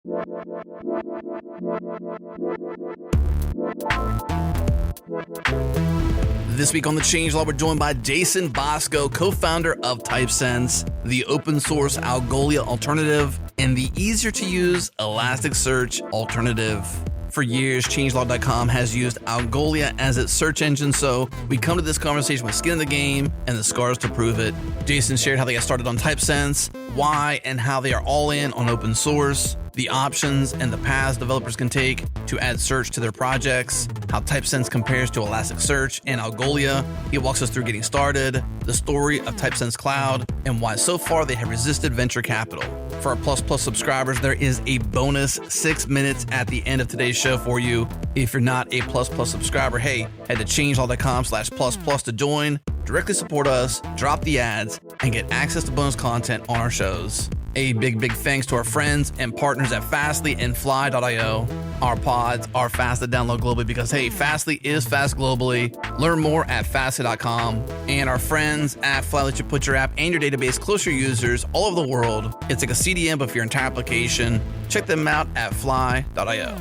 This week on The Changelog, we're joined by Jason Bosco, co-founder of Typesense, the open source Algolia alternative, and the easier to use ElasticSearch alternative. For years, Changelog.com has used Algolia as its search engine, so we come to this conversation with skin in the game and the scars to prove it. Jason shared how they got started on Typesense, why and how they are all in on open source, the options and the paths developers can take to add search to their projects, how Typesense compares to ElasticSearch and Algolia. He walks us through getting started, the story of Typesense Cloud, and why so far they have resisted venture capital. For our Plus Plus subscribers, there is a bonus 6 minutes at the end of today's show for you. If you're not a Plus Plus subscriber, hey, head to changelog.com/plus+ to join, directly support us, drop the ads, and get access to bonus content on our shows. A big thanks to our friends and partners at Fastly and Fly.io. Our pods are fast to download globally because, hey, Fastly is fast globally. Learn more at Fastly.com. And our friends at Fly let you put your app and your database close to your users all over the world. It's like a CDN, but for your entire application. Check them out at Fly.io.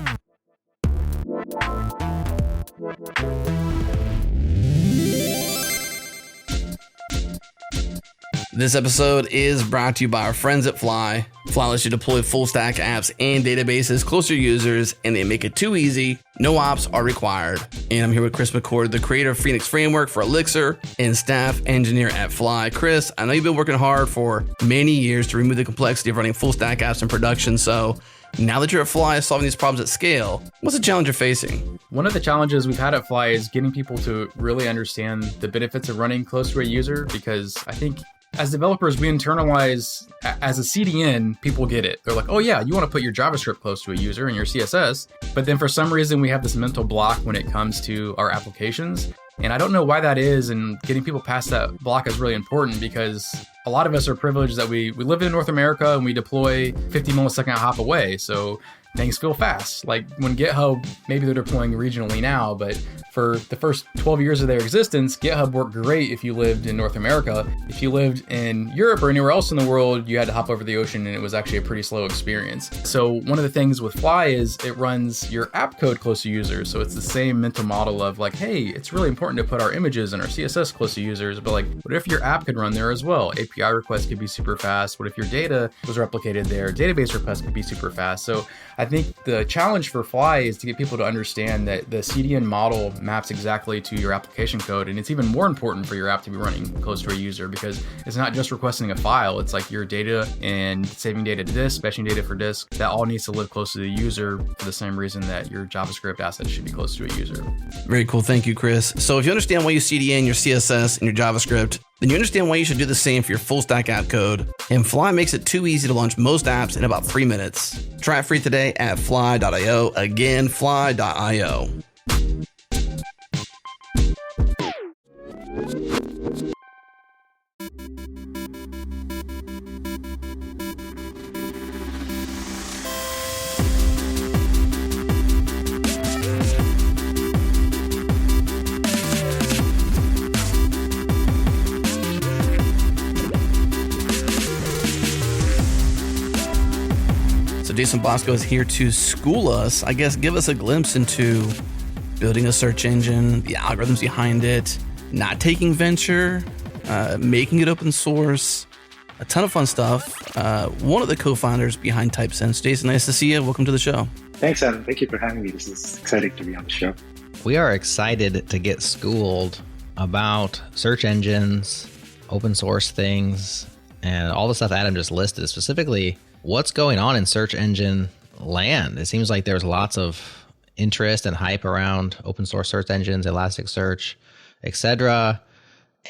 This episode is brought to you by our friends at Fly. Fly lets you deploy full stack apps and databases close to your users, and they make it too easy. No ops are required. And I'm here with Chris McCord, the creator of Phoenix Framework for Elixir and staff engineer at Fly. Chris, I know you've been working hard for many years to remove the complexity of running full stack apps in production. So now that you're at Fly solving these problems at scale, what's the challenge you're facing? One of the challenges we've had at Fly is getting people to really understand the benefits of running close to a user, because I think as developers, we internalize, as a CDN, people get it. They're like, oh yeah, you want to put your JavaScript close to a user and your CSS. But then for some reason, we have this mental block when it comes to our applications. And I don't know why that is. And getting people past that block is really important, because a lot of us are privileged that we live in North America and we deploy 50 millisecond hop away. So things feel fast. Like when GitHub, maybe they're deploying regionally now, but for the first 12 years of their existence, GitHub worked great if you lived in North America. If you lived in Europe or anywhere else in the world, you had to hop over the ocean, and it was actually a pretty slow experience. So one of the things with Fly is it runs your app code close to users. So it's the same mental model of like, hey, it's really important to put our images and our CSS close to users, but like, what if your app could run there as well? API requests could be super fast. What if your data was replicated there? Database requests could be super fast. So I think the challenge for Fly is to get people to understand that the CDN model maps exactly to your application code. And it's even more important for your app to be running close to a user, because it's not just requesting a file. It's like your data and saving data to disk, fetching data for disk. That all needs to live close to the user for the same reason that your JavaScript assets should be close to a user. Very cool. Thank you, Chris. So if you understand why you CDN your CSS and your JavaScript, then you understand why you should do the same for your full stack app code. And Fly makes it too easy to launch most apps in about 3 minutes. Try it free today at fly.io. Again, fly.io. Jason Bosco is here to school us, I guess, give us a glimpse into building a search engine, the algorithms behind it, not taking venture, making it open source, a ton of fun stuff. One of the co-founders behind Typesense. Jason, nice to see you. Welcome to the show. Thanks, Adam. Thank you for having me. This is exciting to be on the show. We are excited to get schooled about search engines, open source things, and all the stuff Adam just listed, specifically what's going on in search engine land. It seems like there's lots of interest and hype around open source search engines, Elasticsearch, etc.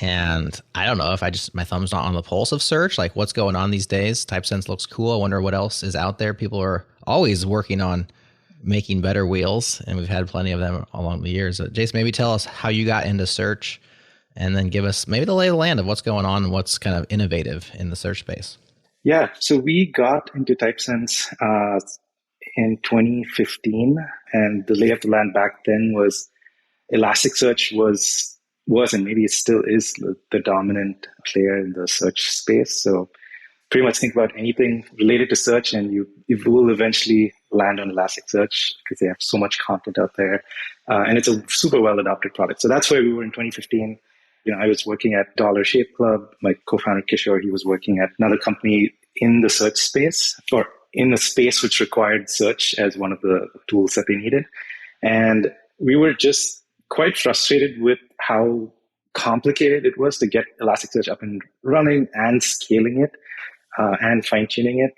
And I don't know if my thumb's not on the pulse of search, like what's going on these days. Typesense looks cool. I wonder what else is out there. People are always working on making better wheels, and we've had plenty of them along the years. Jason, maybe tell us how you got into search, and then give us maybe the lay of the land of what's going on and what's kind of innovative in the search space. Yeah, so we got into Typesense in 2015, and the lay of the land back then was Elasticsearch was and maybe it still is the dominant player in the search space. So pretty much think about anything related to search, and you will eventually land on Elasticsearch because they have so much content out there. And it's a super well adopted product. So that's where we were in 2015. I was working at Dollar Shave Club. My co-founder Kishore, he was working at another company in the search space, or in a space which required search as one of the tools that they needed. And we were just quite frustrated with how complicated it was to get Elasticsearch up and running and scaling it and fine-tuning it.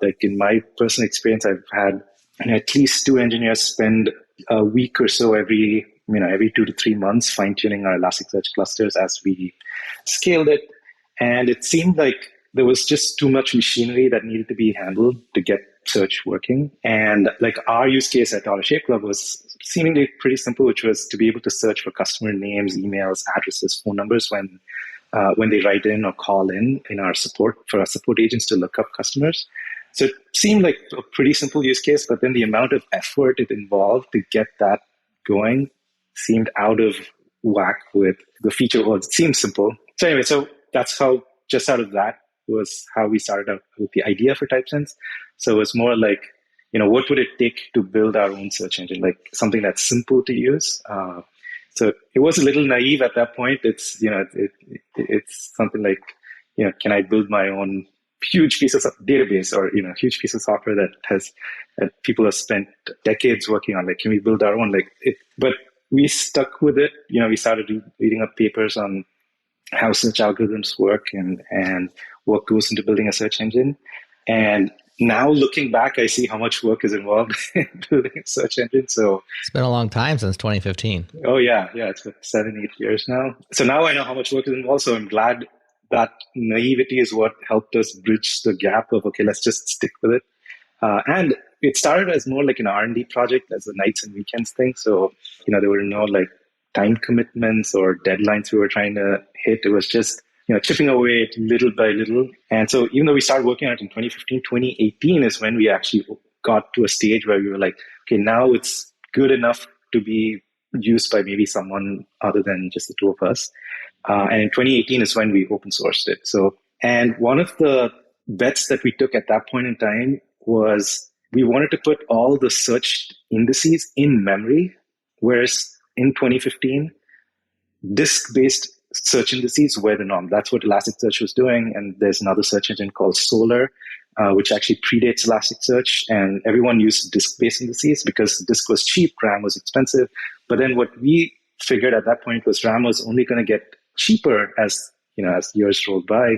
Like in my personal experience, I've had at least 2 engineers spend a week or so every 2 to 3 months fine-tuning our Elasticsearch clusters as we scaled it. And it seemed like there was just too much machinery that needed to be handled to get search working. And like our use case at Dollar Shave Club was seemingly pretty simple, which was to be able to search for customer names, emails, addresses, phone numbers when they write in or call in our support, for our support agents to look up customers. So it seemed like a pretty simple use case, but then the amount of effort it involved to get that going seemed out of whack with the feature. Well, it seemed simple. So anyway, so that's how, just out of that was how we started out with the idea for Typesense. So it was more like, what would it take to build our own search engine, like something that's simple to use. So it was a little naive at that point. It's, it's something like, can I build my own huge piece of database, or, huge piece of software that people have spent decades working on? Like, can we build our own? But we stuck with it. We started reading up papers on how search algorithms work and what goes into building a search engine. And now looking back, I see how much work is involved in building a search engine. So It's been a long time since 2015. Oh yeah. It's been 7-8 years now. So now I know how much work is involved. So I'm glad that naivety is what helped us bridge the gap of, okay, let's just stick with it. And it started as more like an R&D project, as a nights and weekends thing. So, there were no like time commitments or deadlines we were trying to hit. It was just, chipping away little by little. And so even though we started working on it in 2015, 2018 is when we actually got to a stage where we were like, okay, now it's good enough to be used by maybe someone other than just the two of us. And in 2018 is when we open sourced it. So, and one of the bets that we took at that point in time was we wanted to put all the search indices in memory, whereas in 2015, disk-based search indices were the norm. That's what Elasticsearch was doing. And there's another search engine called Solar, which actually predates Elasticsearch. And everyone used disk-based indices because disk was cheap, RAM was expensive. But then what we figured at that point was RAM was only going to get cheaper as years rolled by.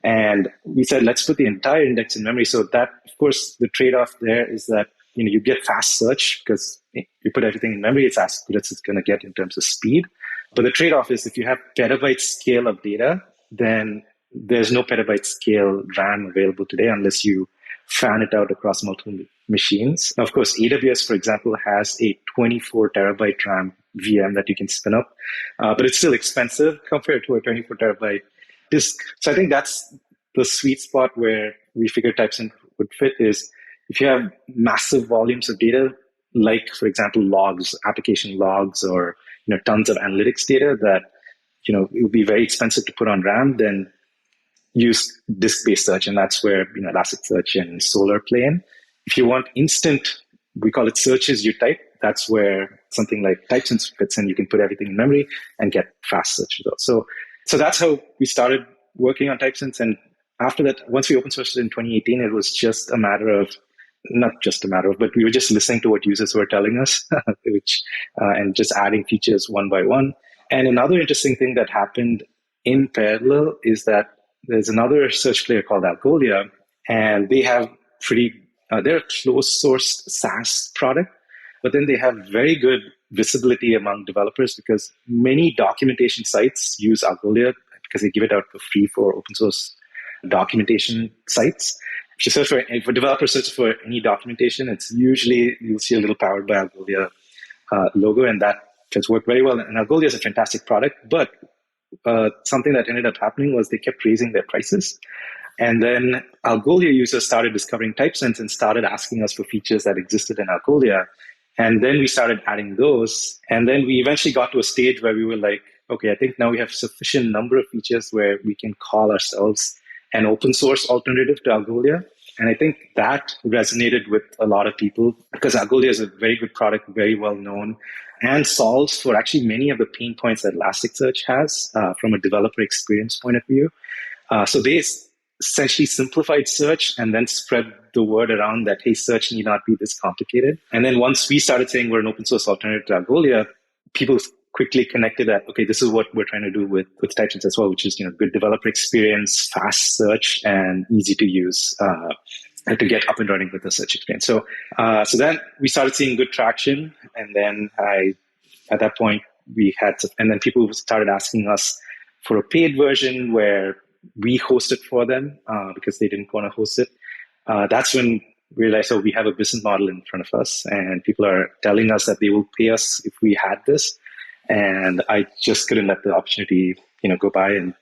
And we said, let's put the entire index in memory. So that, of course, the trade-off there is that, you get fast search because you put everything in memory, it's as good as it's going to get in terms of speed. But the trade-off is if you have petabyte scale of data, then there's no petabyte scale RAM available today unless you fan it out across multiple machines. Now, of course, AWS, for example, has a 24 terabyte RAM VM that you can spin up, but it's still expensive compared to a 24 terabyte disk. So I think that's the sweet spot where we figured Typesense would fit is if you have massive volumes of data, like, for example, logs, application logs, or tons of analytics data that it would be very expensive to put on RAM, then use disk-based search, and that's where Elasticsearch and Solar play in. If you want instant, we call it search as you type, that's where something like Typesense fits in. You can put everything in memory and get fast search results. So that's how we started working on Typesense. And after that, once we open sourced it in 2018, it was just a matter of, but we were just listening to what users were telling us, and just adding features one by one. And another interesting thing that happened in parallel is that there's another search player called Algolia, and they have they're a closed source SaaS product, but then they have very good visibility among developers because many documentation sites use Algolia because they give it out for free for open source documentation sites. If you search for developers search for any documentation, it's usually, you'll see a little powered by Algolia logo, and that has worked very well. And Algolia is a fantastic product, but something that ended up happening was they kept raising their prices. And then Algolia users started discovering Typesense and started asking us for features that existed in Algolia. And then we started adding those. And then we eventually got to a stage where we were like, okay, I think now we have sufficient number of features where we can call ourselves an open source alternative to Algolia. And I think that resonated with a lot of people because Algolia is a very good product, very well known, and solves for actually many of the pain points that Elasticsearch has from a developer experience point of view. So they essentially simplified search and then spread the word around that, hey, search need not be this complicated. And then once we started saying we're an open source alternative to Algolia, people quickly connected that, okay, this is what we're trying to do with Typesense as well, which is, good developer experience, fast search, and easy to use and to get up and running with the search experience. So then we started seeing good traction. And then at that point, and then people started asking us for a paid version where we host it for them because they didn't want to host it. That's when we realized, we have a business model in front of us, and people are telling us that they will pay us if we had this. And I just couldn't let the opportunity, go by, and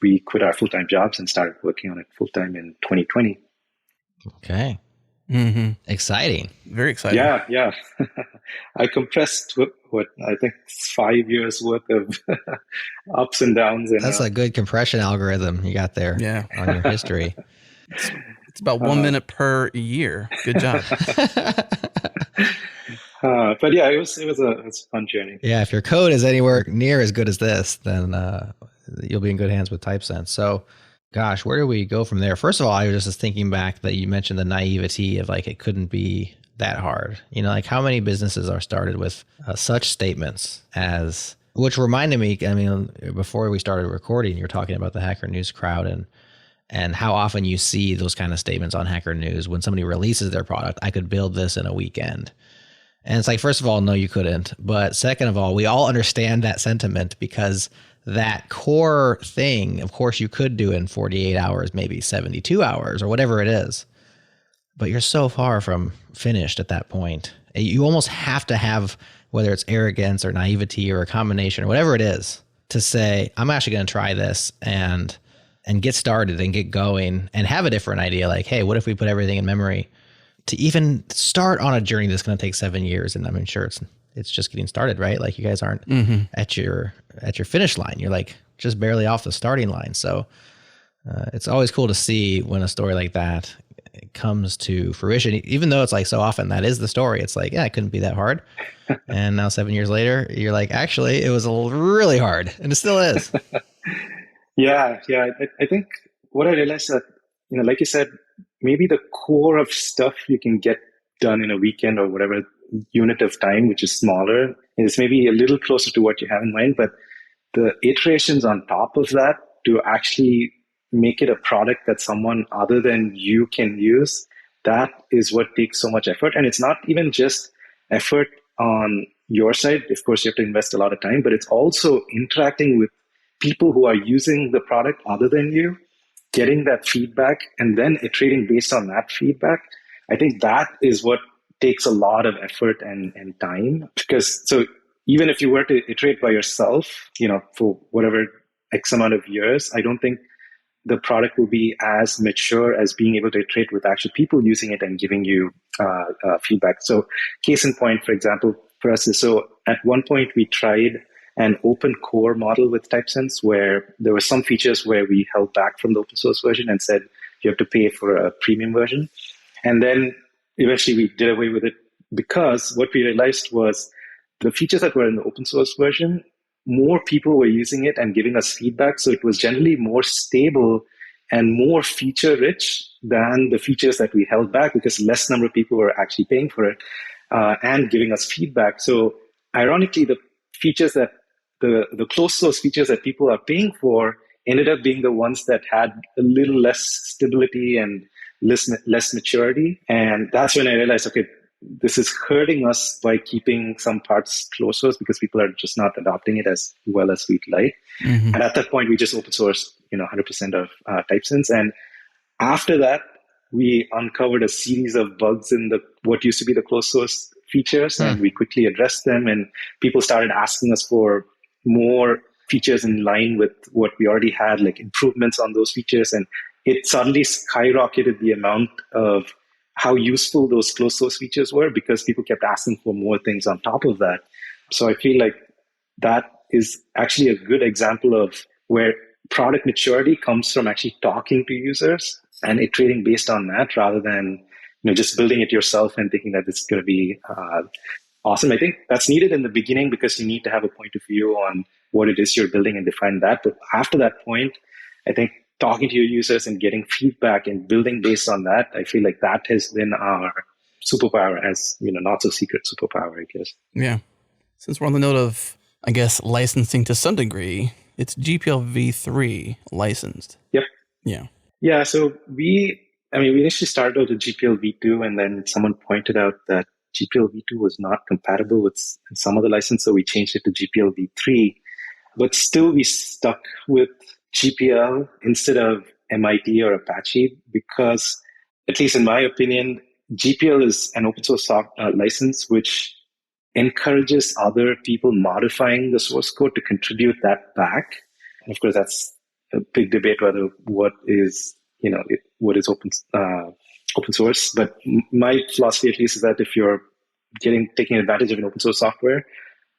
we quit our full-time jobs and started working on it full-time in 2020. Okay. Exciting. Very exciting. Yeah. I compressed what I think 5 years worth of ups and downs. That's a good compression algorithm you got there on your history. It's about 1 minute per year. Good job. But yeah, it was a fun journey. Yeah, if your code is anywhere near as good as this, then you'll be in good hands with Typesense. So, gosh, where do we go from there? First of all, I was just thinking back that you mentioned the naivety of it couldn't be that hard. How many businesses are started with such statements as, which reminded me, before we started recording, you were talking about the Hacker News crowd and how often you see those kind of statements on Hacker News when somebody releases their product. I could build this in a weekend. And it's first of all, no, you couldn't. But second of all, we all understand that sentiment because that core thing, of course, you could do in 48 hours, maybe 72 hours or whatever it is. But you're so far from finished at that point. You almost have to have, whether it's arrogance or naivety or a combination or whatever it is, to say, I'm actually going to try this and get started and get going and have a different idea. Hey, what if we put everything in memory? To even start on a journey that's going to take 7 years, and I'm sure it's just getting started, right? You guys aren't at your finish line. You're just barely off the starting line. So it's always cool to see when a story like that comes to fruition, even though it's so often that is the story. It's it couldn't be that hard. And now 7 years later, you're actually, it was really hard, and it still is. Yeah. I think what I realized that, like you said, maybe the core of stuff you can get done in a weekend or whatever unit of time, which is smaller, is maybe a little closer to what you have in mind. But the iterations on top of that to actually make it a product that someone other than you can use, that is what takes so much effort. And it's not even just effort on your side. Of course, you have to invest a lot of time, but it's also interacting with people who are using the product other than you, getting that feedback, and then iterating based on that feedback. I think that is what takes a lot of effort and time. Because so even if you were to iterate by yourself, for whatever X amount of years, I don't think the product will be as mature as being able to iterate with actual people using it and giving you feedback. So case in point, for example, for us is, so at one point we tried an open core model with Typesense where there were some features where we held back from the open source version and said you have to pay for a premium version. And then eventually we did away with it because what we realized was the features that were in the open source version, more people were using it and giving us feedback. So it was generally more stable and more feature rich than the features that we held back because less number of people were actually paying for it and giving us feedback. So ironically, the features that the closed source features that people are paying for ended up being the ones that had a little less stability and less maturity. And that's when I realized, okay, this is hurting us by keeping some parts closed source because people are just not adopting it as well as we'd like. And at that point, we just open sourced, 100% of Typesense. And after that, we uncovered a series of bugs in what used to be the closed source features, and we quickly addressed them. And people started asking us for more features in line with what we already had, like improvements on those features. And it suddenly skyrocketed the amount of how useful those closed source features were because people kept asking for more things on top of that. So I feel like that is actually a good example of where product maturity comes from actually talking to users and iterating based on that rather than just building it yourself and thinking that it's going to be awesome. I think that's needed in the beginning because you need to have a point of view on what it is you're building and define that. But after that point, I think talking to your users and getting feedback and building based on that, I feel like that has been our superpower, as not so secret superpower, I guess. Yeah. Since we're on the note of, I guess, licensing to some degree, it's GPL v3 licensed. Yep. Yeah. Yeah. So we initially started out with GPL v2, and then someone pointed out that GPL v2 was not compatible with some of the license, so we changed it to GPL v3. But still, we stuck with GPL instead of MIT or Apache because, at least in my opinion, GPL is an open source license which encourages other people modifying the source code to contribute that back. And of course, that's a big debate whether what is open source. But my philosophy, at least, is that if you're taking advantage of an open source software,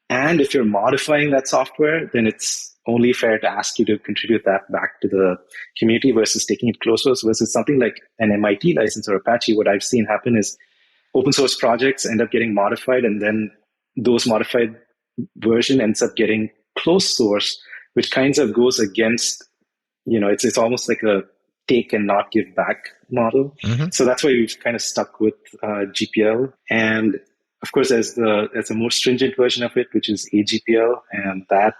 and if you're modifying that software, then it's only fair to ask you to contribute that back to the community versus taking it closed source. Versus something like an MIT license or Apache, what I've seen happen is open source projects end up getting modified, and then those modified version ends up getting closed source, which kind of goes against, it's almost like a take and not give back model. Mm-hmm. So that's why we've kind of stuck with GPL. And of course, there's a more stringent version of it, which is AGPL, and that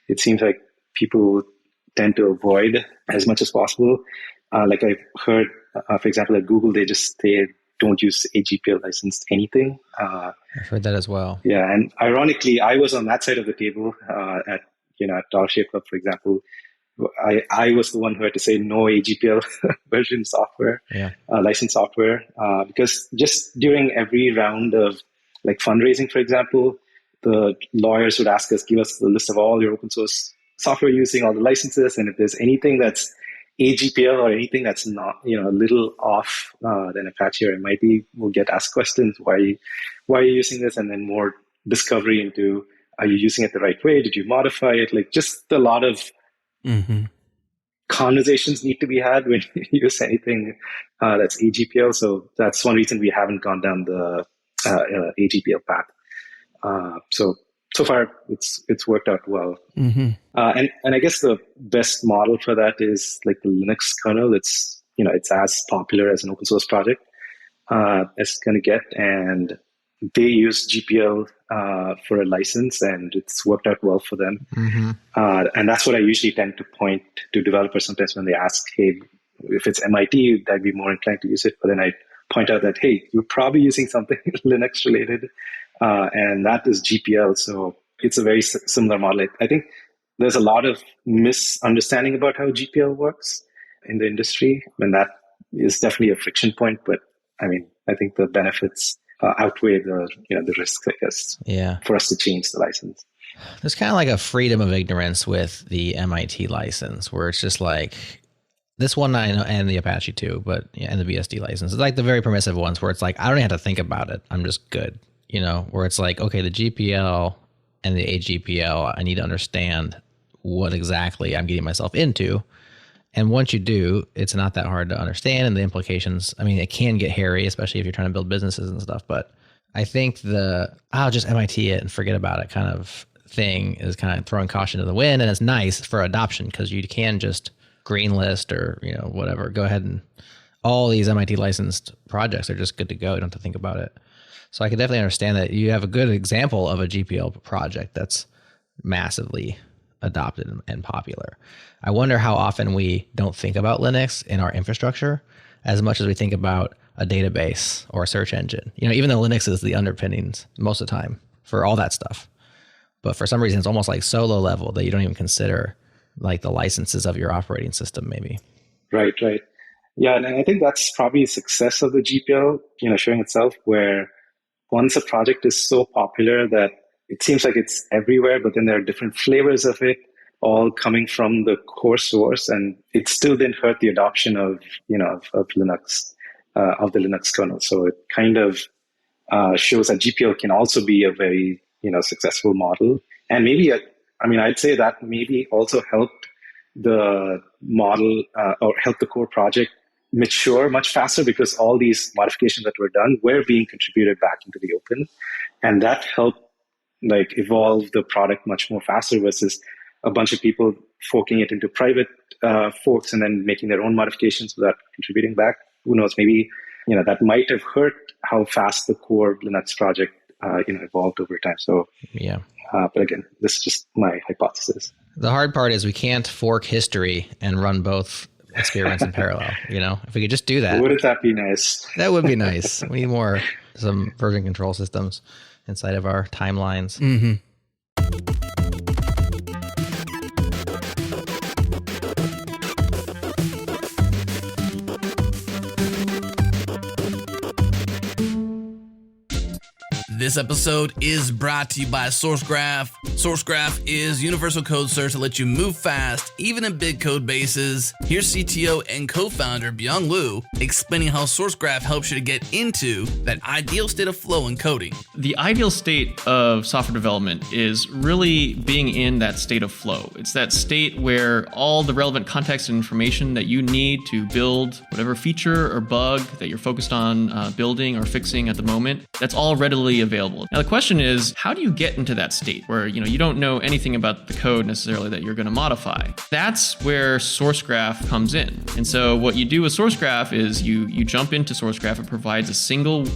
it seems like people tend to avoid as much as possible. Like I've heard, for example, at Google, they don't use AGPL licensed anything. I've heard that as well. Yeah, and ironically, I was on that side of the table at Dollar Shave Club, for example. I was the one who had to say no AGPL version software, licensed software, because just during every round of like fundraising, for example, the lawyers would ask us, give us the list of all your open source software using all the licenses, and if there's anything that's AGPL or anything that's not, a little off than Apache or MIT, we'll get asked questions. Why are you using this? And then more discovery into, are you using it the right way? Did you modify it? Like just a lot of conversations need to be had when you use anything that's AGPL. So that's one reason we haven't gone down the AGPL path. So far it's worked out well. And I guess the best model for that is like the Linux kernel. It's as popular as an open source project as it's going to get, and they use GPL for a license, and it's worked out well for them. And that's what I usually tend to point to developers sometimes when they ask, hey, if it's MIT, I'd be more inclined to use it. But then I point out that, hey, you're probably using something Linux related, and that is GPL. So it's a very similar model. I think there's a lot of misunderstanding about how GPL works in the industry, and that is definitely a friction point. But I mean, I think the benefits outweigh the risks, I guess, for us to change the license. There's kind of like a freedom of ignorance with the MIT license, where it's just like this one, I know, and the Apache too, but and the BSD license. It's like the very permissive ones where it's like, I don't even have to think about it. I'm just good, where it's like, okay, the GPL and the AGPL, I need to understand what exactly I'm getting myself into. And once you do, it's not that hard to understand, and the implications, I mean, it can get hairy, especially if you're trying to build businesses and stuff. But I think I'll just MIT it and forget about it kind of thing is kind of throwing caution to the wind. And it's nice for adoption because you can just greenlist or, whatever, go ahead, and all these MIT licensed projects are just good to go. You don't have to think about it. So I can definitely understand that you have a good example of a GPL project that's massively adopted and popular. I wonder how often we don't think about Linux in our infrastructure as much as we think about a database or a search engine. Even though Linux is the underpinnings most of the time for all that stuff. But for some reason, it's almost like solo level that you don't even consider like the licenses of your operating system, maybe. Right. Yeah, and I think that's probably the success of the GPL, showing itself, where once a project is so popular that it seems like it's everywhere, but then there are different flavors of it, all coming from the core source, and it still didn't hurt the adoption of Linux, of the Linux kernel. So it kind of shows that GPL can also be a very successful model, and maybe I'd say that maybe also helped the model or help the core project mature much faster because all these modifications that were done were being contributed back into the open. And that helped like evolve the product much more faster versus a bunch of people forking it into private forks and then making their own modifications without contributing back. Who knows, maybe, that might have hurt how fast the core Linux project, evolved over time. So, Yeah. But again, this is just my hypothesis. The hard part is we can't fork history and run both experiments in parallel. If we could just do that, Wouldn't that be nice? that would be nice. We need some version control systems inside of our timelines. Mm-hmm. This episode is brought to you by SourceGraph. SourceGraph is universal code search that lets you move fast, even in big code bases. Here's CTO and co-founder Byung Lu explaining how SourceGraph helps you to get into that ideal state of flow in coding. The ideal state of software development is really being in that state of flow. It's that state where all the relevant context and information that you need to build whatever feature or bug that you're focused on building or fixing at the moment, that's all readily available. Now the question is, how do you get into that state where you don't know anything about the code necessarily that you're going to modify? That's where SourceGraph comes in. And so what you do with SourceGraph is you jump into SourceGraph. It provides a single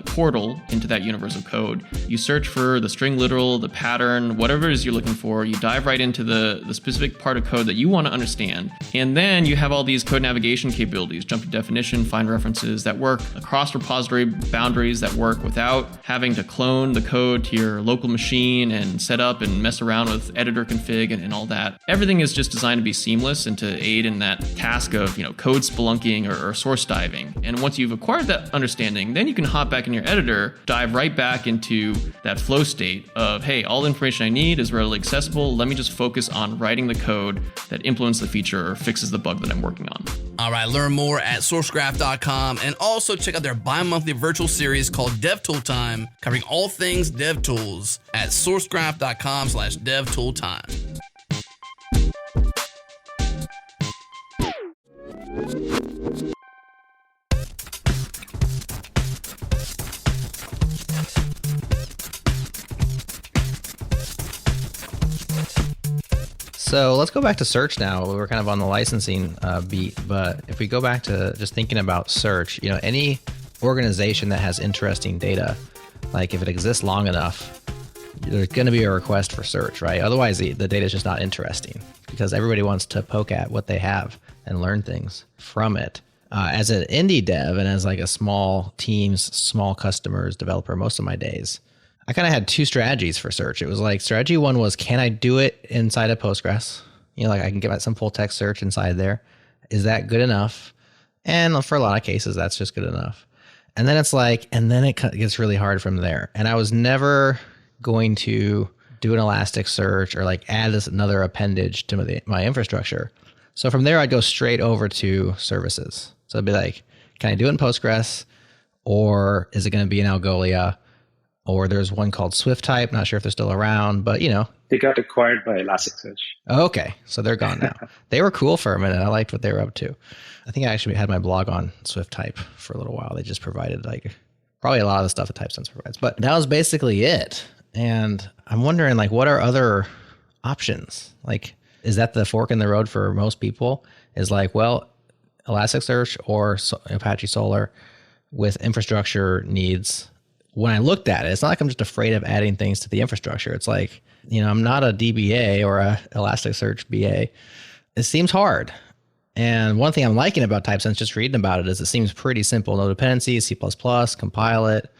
portal into that universal code. You search for the string literal, the pattern, whatever it is you're looking for. You dive right into the specific part of code that you want to understand. And then you have all these code navigation capabilities, jump to definition, find references that work across repository boundaries, that work without having to clone the code to your local machine and set up and mess around with editor config and all that. Everything is just designed to be seamless and to aid in that task of code spelunking or source diving. And once you've acquired that understanding, then you can hop back in your editor, dive right back into that flow state of, hey, all the information I need is readily accessible. Let me just focus on writing the code that implements the feature or fixes the bug that I'm working on. All right, learn more at sourcegraph.com and also check out their bi-monthly virtual series called DevTool Time, covering all things dev tools at sourcegraph.com/devtooltime. So let's go back to search now. We were kind of on the licensing beat, but if we go back to just thinking about search, any organization that has interesting data, like if it exists long enough, there's going to be a request for search, right? Otherwise, the data is just not interesting because everybody wants to poke at what they have and learn things from it. As an indie dev and as like a small teams, small customers, developer, most of my days, I kind of had two strategies for search. It was like strategy one was, can I do it inside of Postgres? Like I can get some full text search inside there. Is that good enough? And for a lot of cases, that's just good enough. And then it's like, and then it gets really hard from there. And I was never going to do an Elasticsearch or like add this another appendage to my infrastructure. So from there, I'd go straight over to services. So it'd be like, can I do it in Postgres? Or is it going to be in Algolia? Or there's one called SwiftType. Not sure if they're still around, but They got acquired by Elasticsearch. Okay, so they're gone now. They were cool for a minute. I liked what they were up to. I think I actually had my blog on SwiftType for a little while. They just provided probably a lot of the stuff that Typesense provides. But that was basically it. And I'm wondering what are other options? Is that the fork in the road for most people? Is Elasticsearch or Apache Solr with infrastructure needs. When I looked at it, it's not like I'm just afraid of adding things to the infrastructure. It's like, I'm not a DBA or a Elasticsearch BA. It seems hard. And one thing I'm liking about Typesense, just reading about it, is it seems pretty simple. No dependencies, C++, compile it.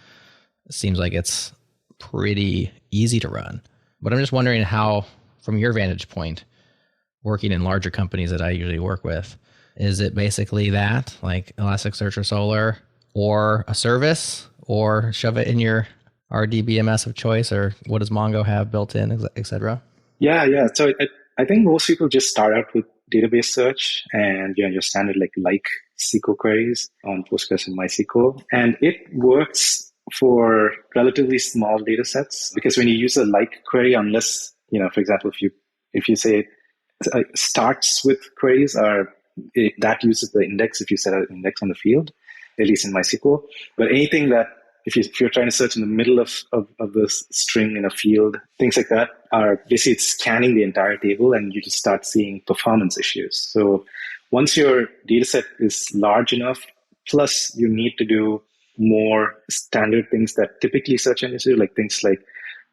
It seems like it's pretty easy to run. But I'm just wondering how, from your vantage point, working in larger companies that I usually work with, is it basically that, like Elasticsearch or Solr, or a service, or shove it in your RDBMS of choice, or what does Mongo have built in, et cetera? Yeah. So I think most people just start out with database search and your standard like SQL queries on Postgres and MySQL. And it works for relatively small data sets because when you use a like query, unless, for example, if you say starts with queries that uses the index if you set an index on the field, at least in MySQL. But anything that if you're trying to search in the middle of the string in a field, things like that are basically it's scanning the entire table, and you just start seeing performance issues. So once your data set is large enough, plus you need to do more standard things that typically search engines do, like things like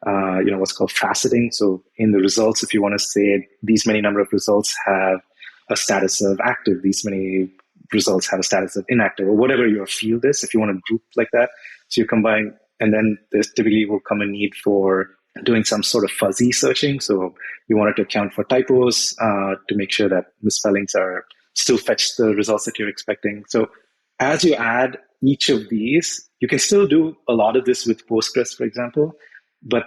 what's called faceting. So in the results, if you want to say these many number of results have a status of active, these many results have a status of inactive, or whatever your field is, if you want to group like that. So you combine, and then there's typically will come a need for doing some sort of fuzzy searching. So you wanted to account for typos to make sure that misspellings are still fetch the results that you're expecting. So as you add each of these, you can still do a lot of this with Postgres, for example, but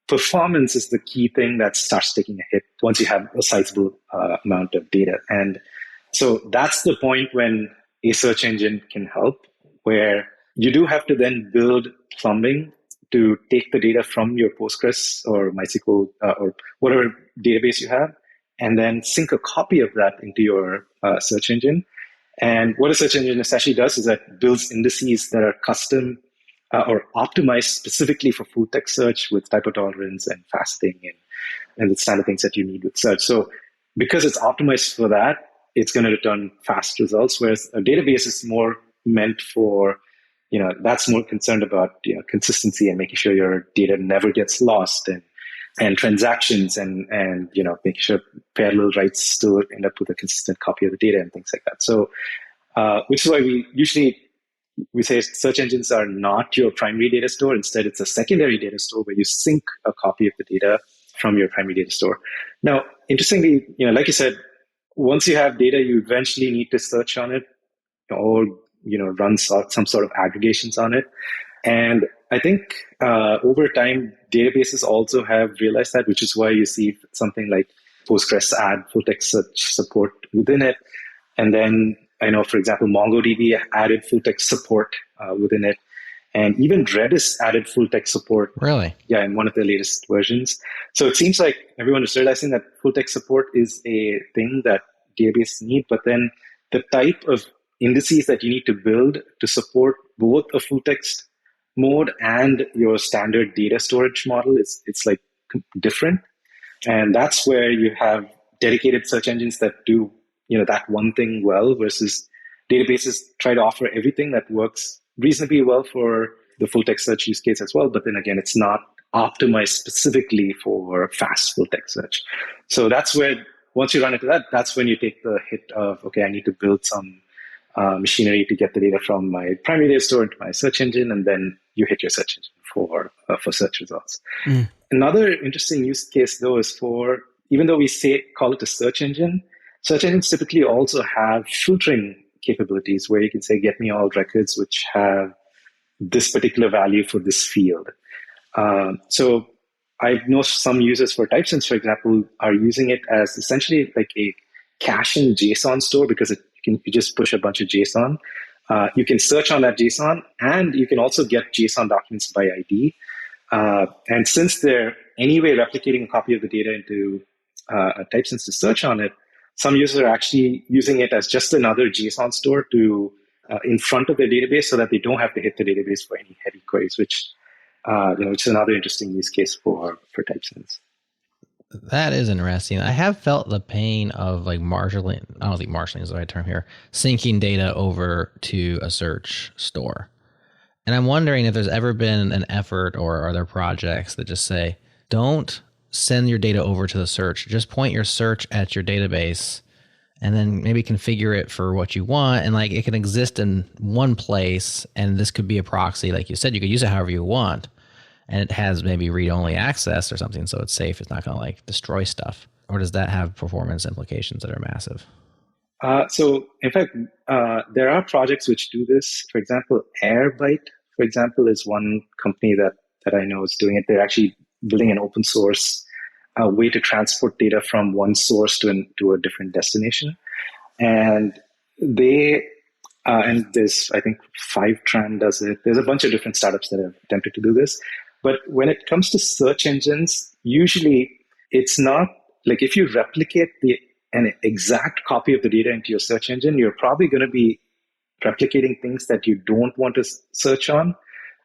performance is the key thing that starts taking a hit once you have a sizable amount of data. And so that's the point when a search engine can help, where you do have to then build plumbing to take the data from your Postgres or MySQL or whatever database you have, and then sync a copy of that into your search engine. And what a search engine essentially does is that builds indices that are custom or optimized specifically for full text search with typo tolerance and faceting and the standard things that you need with search. So because it's optimized for that, it's going to return fast results, whereas a database is more meant for, that's more concerned about consistency and making sure your data never gets lost and transactions and making sure parallel writes still end up with a consistent copy of the data and things like that. So which is why we say search engines are not your primary data store. Instead, it's a secondary data store where you sync a copy of the data from your primary data store. Now, interestingly, like you said, once you have data, you eventually need to search on it or run some sort of aggregations on it. And I think over time, databases also have realized that, which is why you see something like Postgres add full text search support within it. And then I know, for example, MongoDB added full text support within it. And even Redis added full text support. Really? Yeah, in one of the latest versions. So it seems like everyone is realizing that full text support is a thing that databases need. But then the type of indices that you need to build to support both a full text mode and your standard data storage model it's like different. And that's where you have dedicated search engines that do that one thing well, versus databases try to offer everything that works reasonably well for the full text search use case as well. But then again, it's not optimized specifically for fast full text search. So that's where, once you run into that, that's when you take the hit of, okay, I need to build some machinery to get the data from my primary data store into my search engine, and then you hit your search engine for search results. Another interesting use case, though, is for, even though we call it a search engine, search engines typically also have filtering capabilities where you can say, get me all records which have this particular value for this field. So I know some users for Typesense, for example, are using it as essentially like a cache in JSON store, because you just push a bunch of JSON. You can search on that JSON, and you can also get JSON documents by ID. And since they're anyway replicating a copy of the data into a Typesense to search on it, some users are actually using it as just another JSON store to in front of their database, so that they don't have to hit the database for any heavy queries, which is another interesting use case for Typesense. That is interesting. I have felt the pain of like marshalling. I don't think marshalling is the right term here. Syncing data over to a search store. And I'm wondering if there's ever been an effort, or are there projects that just say, don't send your data over to the search. Just point your search at your database and then maybe configure it for what you want. And like it can exist in one place, and this could be a proxy. Like you said, you could use it however you want. And it has maybe read-only access or something, so it's safe. It's not going to like destroy stuff. Or does that have performance implications that are massive? So in fact, there are projects which do this. For example, Airbyte, for example, is one company that I know is doing it. They're actually building an open source way to transport data from one source to a different destination. And and there's, I think, Fivetran does it. There's a bunch of different startups that have attempted to do this. But when it comes to search engines, usually it's not Like if you replicate an exact copy of the data into your search engine, you're probably going to be replicating things that you don't want to search on.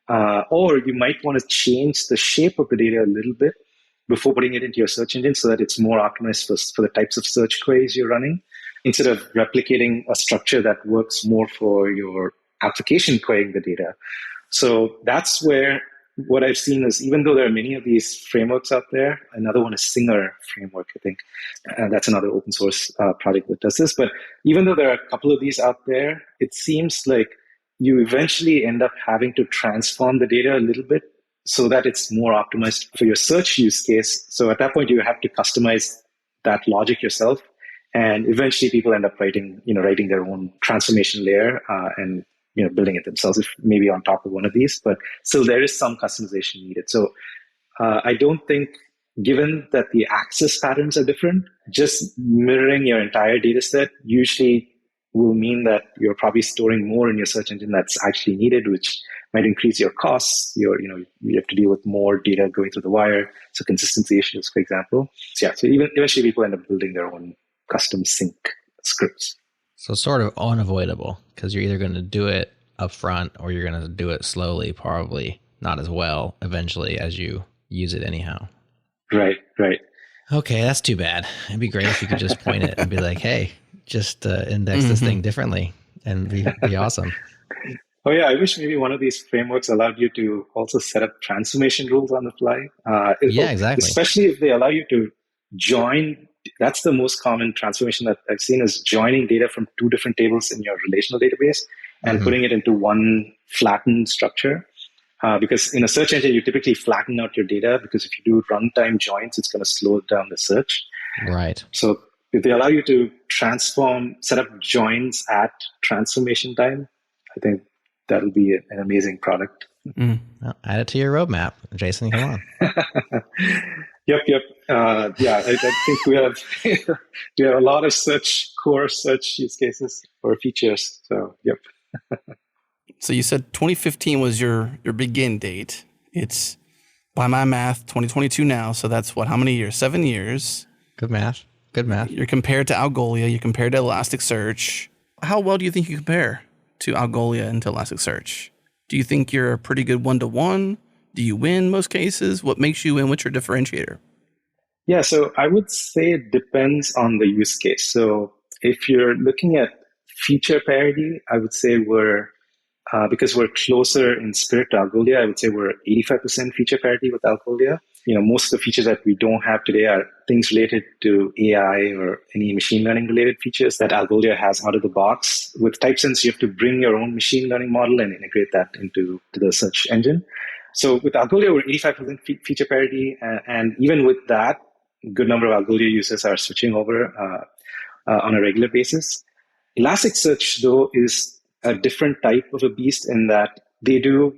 Or you might want to change the shape of the data a little bit before putting it into your search engine so that it's more optimized for the types of search queries you're running, instead of replicating a structure that works more for your application querying the data. So that's where what I've seen is, even though there are many of these frameworks out there, another one is Singer framework, I think. And that's another open source project that does this. But even though there are a couple of these out there, it seems like you eventually end up having to transform the data a little bit so that it's more optimized for your search use case. So at that point, you have to customize that logic yourself. And eventually people end up writing their own transformation layer and building it themselves, if maybe on top of one of these, but still there is some customization needed. So I don't think, given that the access patterns are different, just mirroring your entire data set usually will mean that you're probably storing more in your search engine that's actually needed, which might increase your costs. You have to deal with more data going through the wire. So consistency issues, for example. So even eventually people end up building their own custom sync scripts. So sort of unavoidable, because you're either going to do it up front or you're going to do it slowly, probably not as well eventually as you use it anyhow. Right. Okay, that's too bad. It'd be great if you could just point it and be like, hey, just index this thing differently and be awesome. Oh yeah, I wish maybe one of these frameworks allowed you to also set up transformation rules on the fly. Yeah, exactly. Especially if they allow you to join. That's the most common transformation that I've seen, is joining data from two different tables in your relational database and putting it into one flattened structure. Because in a search engine, you typically flatten out your data, because if you do runtime joins, it's going to slow down the search. Right. So if they allow you to set up joins at transformation time, I think that'll be an amazing product. Well, add it to your roadmap. Jason, come on. Yep. Yeah, I think we have a lot of core search use cases or features. So, yep. So you said 2015 was your begin date. It's, by my math, 2022 now. So that's what? How many years? 7 years. Good math. You're compared to Algolia. You're compared to ElasticSearch. How well do you think you compare to Algolia and to ElasticSearch? Do you think you're a pretty good one-to-one? Do you win most cases? What makes you win? What's your differentiator? Yeah, so I would say it depends on the use case. So if you're looking at feature parity, I would say because we're closer in spirit to Algolia, I would say we're 85% feature parity with Algolia. Most of the features that we don't have today are things related to AI or any machine learning related features that Algolia has out of the box. With Typesense, you have to bring your own machine learning model and integrate that into the search engine. So with Algolia, we're 85% feature parity. And even with that, a good number of Algolia users are switching over on a regular basis. Elasticsearch, though, is a different type of a beast in that they do,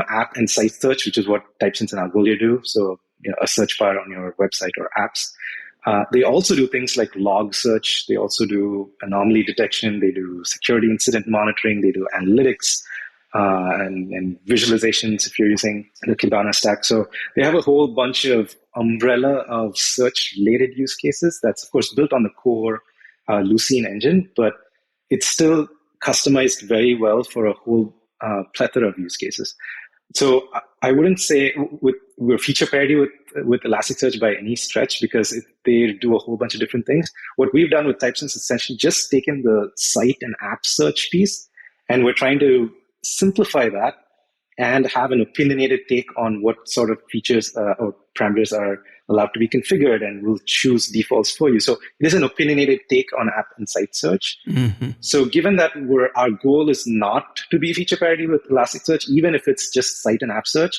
app and site search, which is what Typesense and Algolia do. So, a search bar on your website or apps. They also do things like log search. They also do anomaly detection. They do security incident monitoring. They do analytics and visualizations if you're using the Kibana stack. So they have a whole bunch of umbrella of search-related use cases that's, of course, built on the core Lucene engine, but it's still customized very well for a whole plethora of use cases. So I wouldn't say we're feature parity with Elasticsearch by any stretch, because they do a whole bunch of different things. What we've done with Typesense is essentially just taken the site and app search piece, and we're trying to simplify that and have an opinionated take on what sort of features or parameters are allowed to be configured, and we'll choose defaults for you. So it is an opinionated take on app and site search. So given that our goal is not to be feature parity with Elasticsearch, even if it's just site and app search,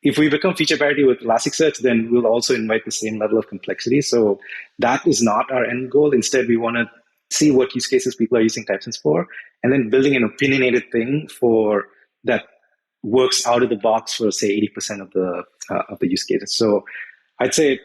if we become feature parity with Elasticsearch, then we'll also invite the same level of complexity. So that is not our end goal. Instead, we want to see what use cases people are using Typesense for, and then building an opinionated thing for that works out of the box for, say, 80% of the use cases. So I'd say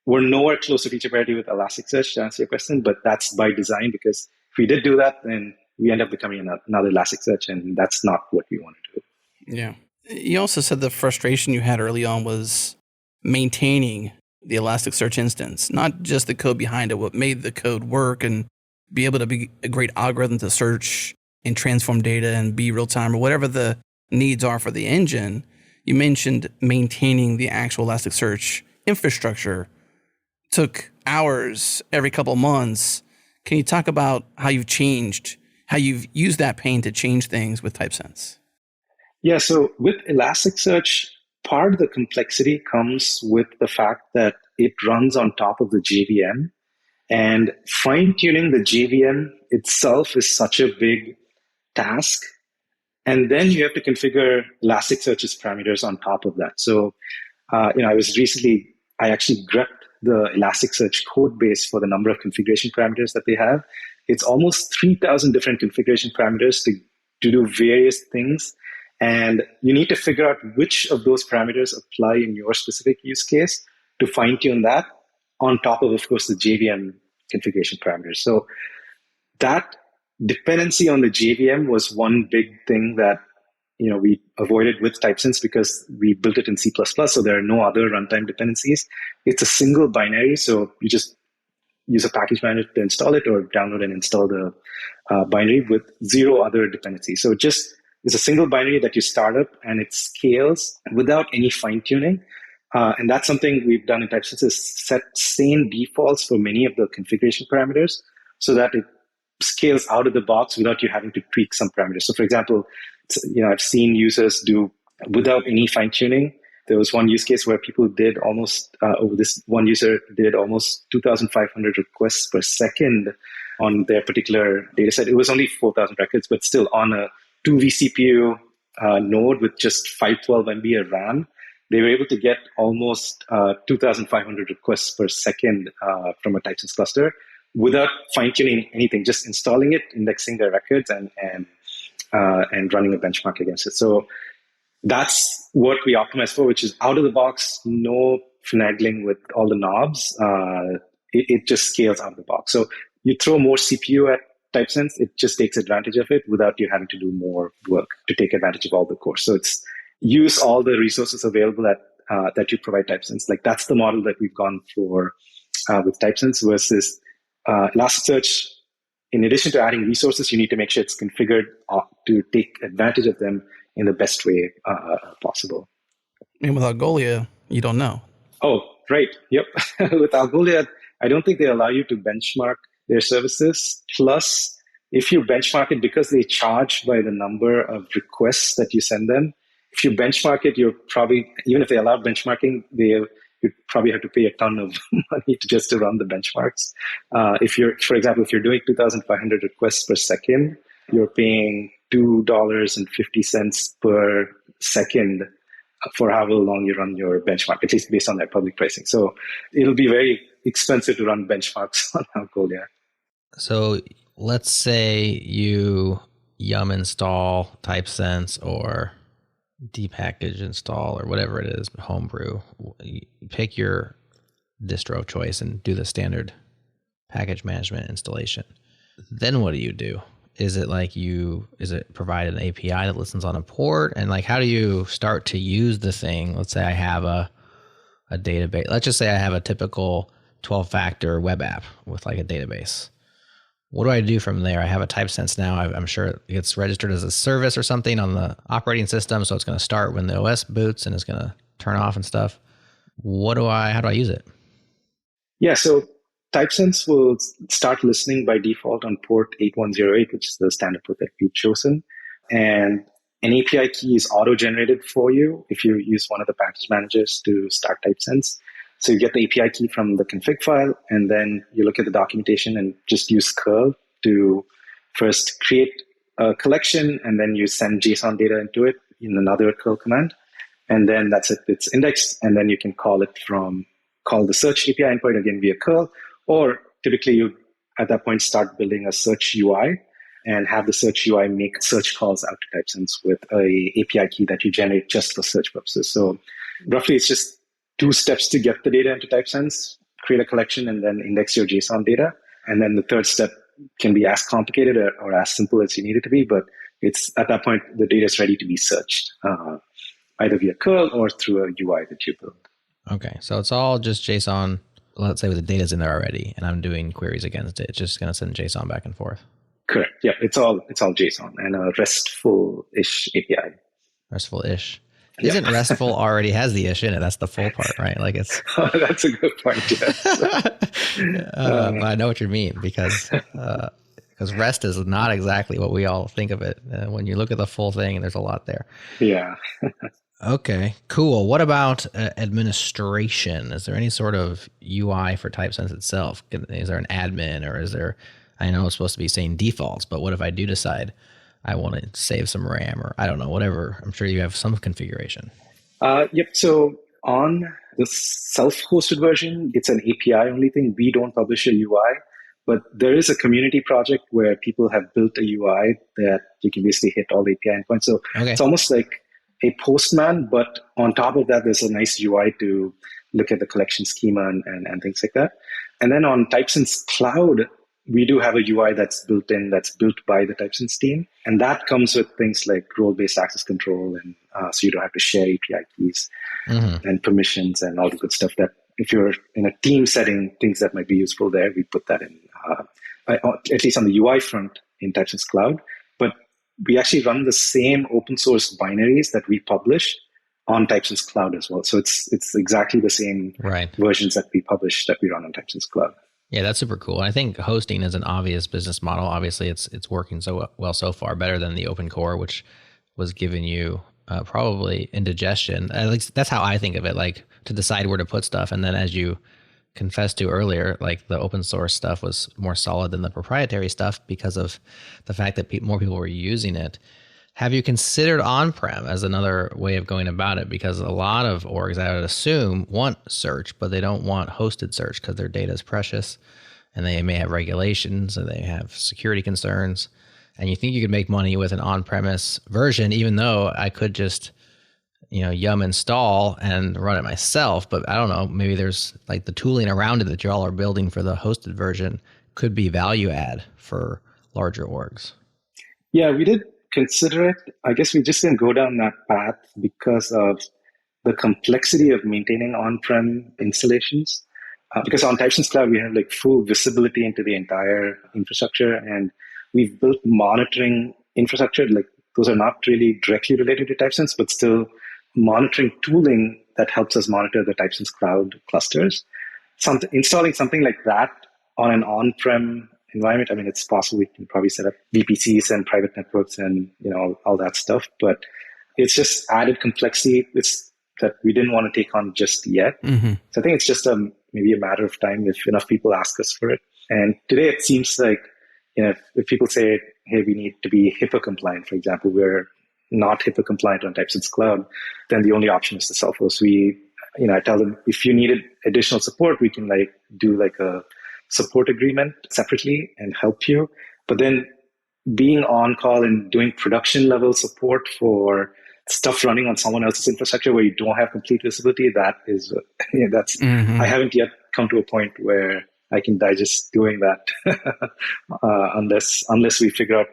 we're nowhere close to feature parity with Elasticsearch, to answer your question, but that's by design, because if we did do that, then we end up becoming another Elasticsearch, and that's not what we want to do. Yeah. You also said the frustration you had early on was maintaining the Elasticsearch instance, not just the code behind it, what made the code work and be able to be a great algorithm to search and transform data and be real time or whatever the needs are for the engine. You mentioned maintaining the actual Elasticsearch infrastructure took hours every couple of months. Can you talk about how you've used that pain to change things with Typesense? Yeah, so with Elasticsearch, part of the complexity comes with the fact that it runs on top of the JVM, and fine-tuning the JVM itself is such a big task. And then you have to configure Elasticsearch's parameters on top of that. So, I actually grepped the Elasticsearch code base for the number of configuration parameters that they have. It's almost 3,000 different configuration parameters to do various things. And you need to figure out which of those parameters apply in your specific use case to fine tune that on top of course, the JVM configuration parameters. So that dependency on the JVM was one big thing that we avoided with Typesense because we built it in C++, so there are no other runtime dependencies. It's a single binary, so you just use a package manager to install it or download and install the binary with zero other dependencies. So it's a single binary that you start up and it scales without any fine-tuning. And that's something we've done in Typesense is set same defaults for many of the configuration parameters so that it scales out of the box without you having to tweak some parameters. So for example, I've seen users do without any fine tuning. There was one use case where people did one user did almost 2,500 requests per second on their particular data set. It was only 4,000 records, but still on a 2 vCPU node with just 512 MB of RAM, they were able to get almost 2,500 requests per second from a Typesense cluster without fine-tuning anything, just installing it, indexing their records, and running a benchmark against it. So that's what we optimize for, which is out of the box, no finagling with all the knobs. It just scales out of the box. So you throw more CPU at Typesense, it just takes advantage of it without you having to do more work to take advantage of all the cores. So it's use all the resources available that you provide Typesense. Like that's the model that we've gone for with Typesense versus Elasticsearch. In addition to adding resources, you need to make sure it's configured to take advantage of them in the best way possible. And with Algolia, you don't know. Oh, right. Yep. With Algolia, I don't think they allow you to benchmark their services. Plus, if you benchmark it, because they charge by the number of requests that you send them, if you benchmark it, you're probably, even if they allow benchmarking, you'd probably have to pay a ton of money to run the benchmarks. For example, if you're doing 2,500 requests per second, you're paying $2.50 per second for however long you run your benchmark, at least based on their public pricing. So it'll be very expensive to run benchmarks on Algolia. So let's say you yum install Typesense or depackage install or whatever it is, homebrew. You pick your distro of choice and do the standard package management installation. Then what do you do? Is it provide an API that listens on a port? And like, how do you start to use the thing? Let's say I have a database. Let's just say I have a typical 12-factor web app with like a database. What do I do from there? I have a Typesense now. I'm sure it gets registered as a service or something on the operating system. So it's going to start when the OS boots and it's going to turn off and stuff. How do I use it? Yeah. So Typesense will start listening by default on port 8108, which is the standard port that we've chosen. And an API key is auto-generated for you if you use one of the package managers to start Typesense. So you get the API key from the config file, and then you look at the documentation and just use curl to first create a collection, and then you send JSON data into it in another curl command. And then that's it. It's indexed, and then you can call the search API endpoint again via curl, or typically you, at that point, start building a search UI and have the search UI make search calls out to Typesense with a API key that you generate just for search purposes. So roughly it's just 2 steps to get the data into Typesense, create a collection, and then index your JSON data. And then the third step can be as complicated or as simple as you need it to be, but it's at that point, the data is ready to be searched, either via curl or through a UI that you build. Okay, so it's all just JSON. Let's say the data's in there already, and I'm doing queries against it. It's just going to send JSON back and forth. Correct. Yeah, it's all JSON and a RESTful-ish API. RESTful-ish. Isn't RESTful already has the ish in it? That's the full part, right? Like it's. That's a good point. Yes. I know what you mean because REST is not exactly what we all think of it. When you look at the full thing, there's a lot there. Yeah. Okay, cool. What about administration? Is there any sort of UI for Typesense itself? Is there an admin, or is there? I know it's supposed to be saying defaults, but what if I do decide I want to save some RAM, or I don't know, whatever? I'm sure you have some configuration. Yep. So on the self-hosted version, it's an API only thing. We don't publish a UI, but there is a community project where people have built a UI that you can basically hit all the API endpoints. So It's almost like a postman, but on top of that, there's a nice UI to look at the collection schema and things like that. And then on Typesense Cloud, we do have a UI that's built by the Typesense team. And that comes with things like role-based access control. And so you don't have to share API keys and permissions and all the good stuff that if you're in a team setting, things that might be useful there, we put that in, at least on the UI front in Typesense Cloud. But we actually run the same open source binaries that we publish on Typesense Cloud as well. So it's exactly the same versions that we publish that we run on Typesense Cloud. Yeah, that's super cool. I think hosting is an obvious business model. Obviously, it's working so well so far, better than the open core, which was giving you probably indigestion. At least that's how I think of it, like to decide where to put stuff. And then as you confessed to earlier, like the open source stuff was more solid than the proprietary stuff because of the fact that more people were using it. Have you considered on-prem as another way of going about it? Because a lot of orgs, I would assume, want search, but they don't want hosted search because their data is precious and they may have regulations and they have security concerns. And you think you could make money with an on-premise version, even though I could just, yum install and run it myself. But I don't know, maybe there's like the tooling around it that y'all are building for the hosted version could be value add for larger orgs. Yeah, we did consider it. I guess we just didn't go down that path because of the complexity of maintaining on-prem installations. Because on Typesense Cloud, we have like full visibility into the entire infrastructure, and we've built monitoring infrastructure. Like those are not really directly related to Typesense, but still monitoring tooling that helps us monitor the Typesense Cloud clusters. Installing something like that on an on-prem environment, I mean, it's possible we can probably set up VPCs and private networks and all that stuff, but it's just added complexity that we didn't want to take on just yet. Mm-hmm. So I think it's just maybe a matter of time if enough people ask us for it. And today it seems like if people say, hey, we need to be HIPAA compliant, for example, we're not HIPAA compliant on Typesense Cloud, then the only option is to self-host. I tell them if you needed additional support, we can do a support agreement separately and help you. But then being on call and doing production level support for stuff running on someone else's infrastructure where you don't have complete visibility, that's I haven't yet come to a point where I can digest doing that unless we figure out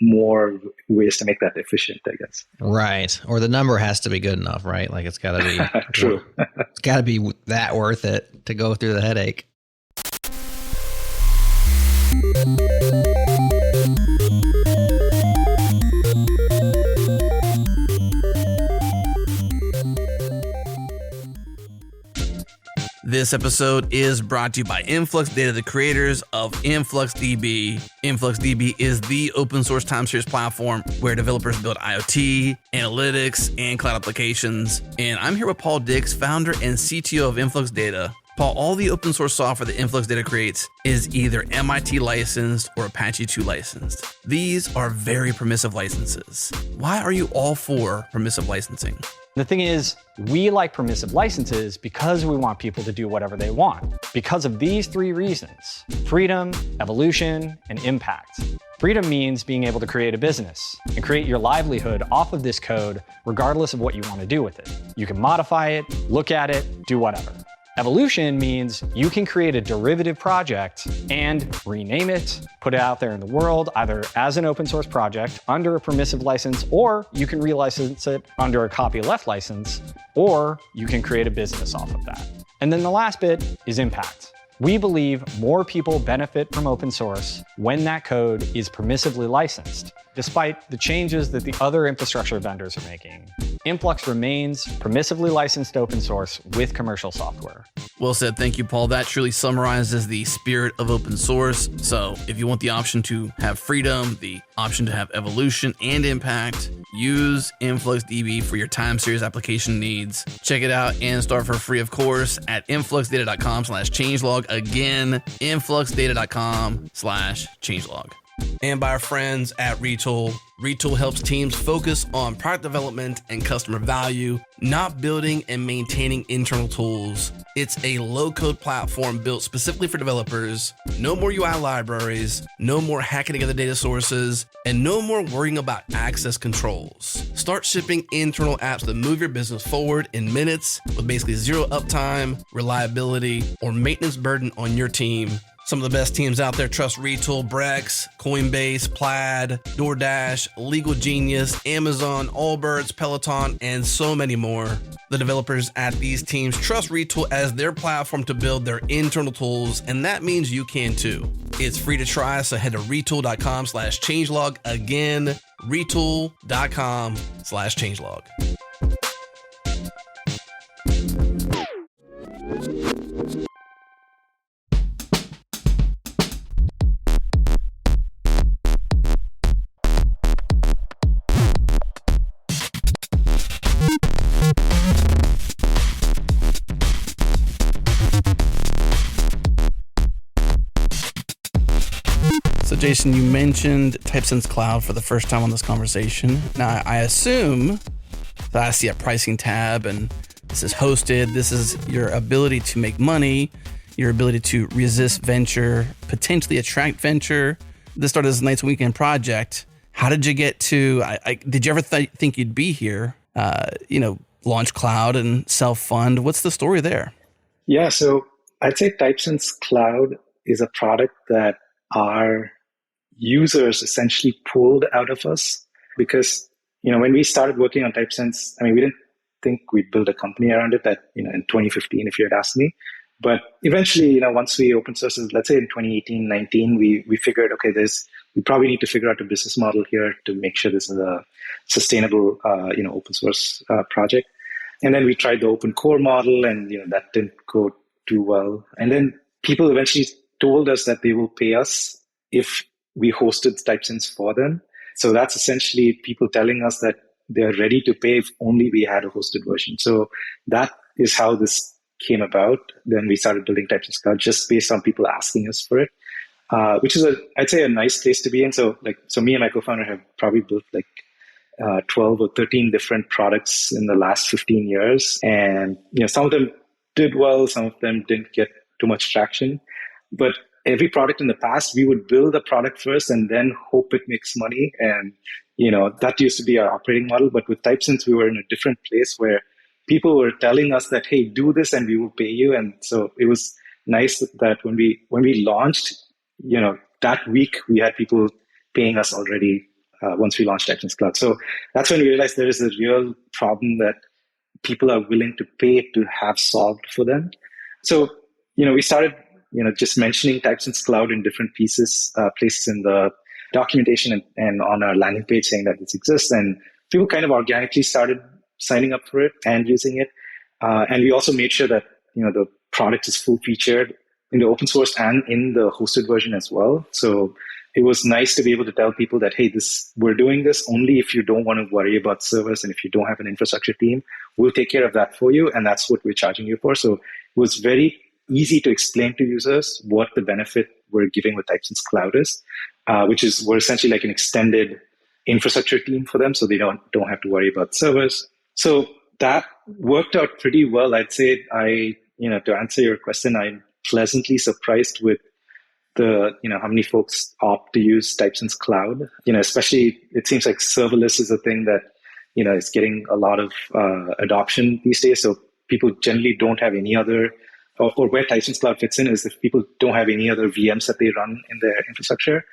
more ways to make that efficient, I guess. Right. Or the number has to be good enough, right? Like it's got to be true. It's got to be that worth it to go through the headache. This episode is brought to you by Influx Data, the creators of InfluxDB. InfluxDB is the open source time series platform where developers build IoT, analytics, and cloud applications. And I'm here with Paul Dix, founder and CTO of Influx Data. Paul, all the open source software that Influx Data creates is either MIT licensed or Apache 2 licensed. These are very permissive licenses. Why are you all for permissive licensing? The thing is, we like permissive licenses because we want people to do whatever they want. Because of these three reasons: freedom, evolution, and impact. Freedom means being able to create a business and create your livelihood off of this code, regardless of what you want to do with it. You can modify it, look at it, do whatever. Evolution means you can create a derivative project and rename it, put it out there in the world, either as an open source project under a permissive license, or you can relicense it under a copyleft license, or you can create a business off of that. And then the last bit is impact. We believe more people benefit from open source when that code is permissively licensed. Despite the changes that the other infrastructure vendors are making, Influx remains permissively licensed open source with commercial software. Well said. Thank you, Paul. That truly summarizes the spirit of open source. So if you want the option to have freedom, the option to have evolution and impact, use InfluxDB for your time series application needs. Check it out and start for free, of course, at influxdata.com/changelog. Again, influxdata.com/changelog. And by our friends at Retool. Retool helps teams focus on product development and customer value, not building and maintaining internal tools. It's a low-code platform built specifically for developers. No more UI libraries, no more hacking together data sources, and no more worrying about access controls. Start shipping internal apps that move your business forward in minutes with basically zero uptime, reliability, or maintenance burden on your team. Some of the best teams out there trust Retool: Brex, Coinbase, Plaid, DoorDash, Legal Genius, Amazon, Allbirds, Peloton, and so many more. The developers at these teams trust Retool as their platform to build their internal tools, and that means you can too. It's free to try, so head to retool.com/changelog. Again, retool.com/changelog. So Jason, you mentioned Typesense Cloud for the first time on this conversation. Now, I assume that I see a pricing tab and this is hosted. This is your ability to make money, your ability to resist venture, potentially attract venture. This started as a nice weekend project. How did you get to, did you ever think you'd be here? Launch Cloud and self-fund. What's the story there? Yeah, so I'd say Typesense Cloud is a product that our users essentially pulled out of us because, when we started working on Typesense, we didn't think we'd build a company around it in 2015, if you had asked me. But eventually, once we open sources, let's say in 2018, 19, we figured, okay, we probably need to figure out a business model here to make sure this is a sustainable, open source project. And then we tried the open core model and, that didn't go too well. And then people eventually told us that they will pay us if we hosted Typesense for them. So that's essentially people telling us that they're ready to pay if only we had a hosted version. So that is how this came about. Then we started building Typesense Cloud just based on people asking us for it, which is I'd say a nice place to be in. So me and my co-founder have probably built 12 or 13 different products in the last 15 years. And, some of them did well, some of them didn't get too much traction. But every product in the past, we would build a product first and then hope it makes money. And, that used to be our operating model. But with Typesense, we were in a different place where people were telling us that, hey, do this and we will pay you. And so it was nice that when we launched, that week we had people paying us already once we launched Typesense Cloud. So that's when we realized there is a real problem that people are willing to pay to have solved for them. So, we started just mentioning Typesense Cloud in different places in the documentation and on our landing page saying that this exists. And people kind of organically started signing up for it and using it. And we also made sure that, the product is full featured in the open source and in the hosted version as well. So it was nice to be able to tell people that, hey, we're doing this only if you don't want to worry about servers and if you don't have an infrastructure team, we'll take care of that for you. And that's what we're charging you for. So it was very easy to explain to users what the benefit we're giving with Typesense Cloud is, which is we're essentially like an extended infrastructure team for them, so they don't have to worry about servers. So that worked out pretty well. I'd say to answer your question, I'm pleasantly surprised with how many folks opt to use Typesense Cloud. Especially it seems like serverless is a thing that is getting a lot of adoption these days. So people generally don't have any other or where Typesense Cloud fits in is if people don't have any other VMs that they run in their infrastructure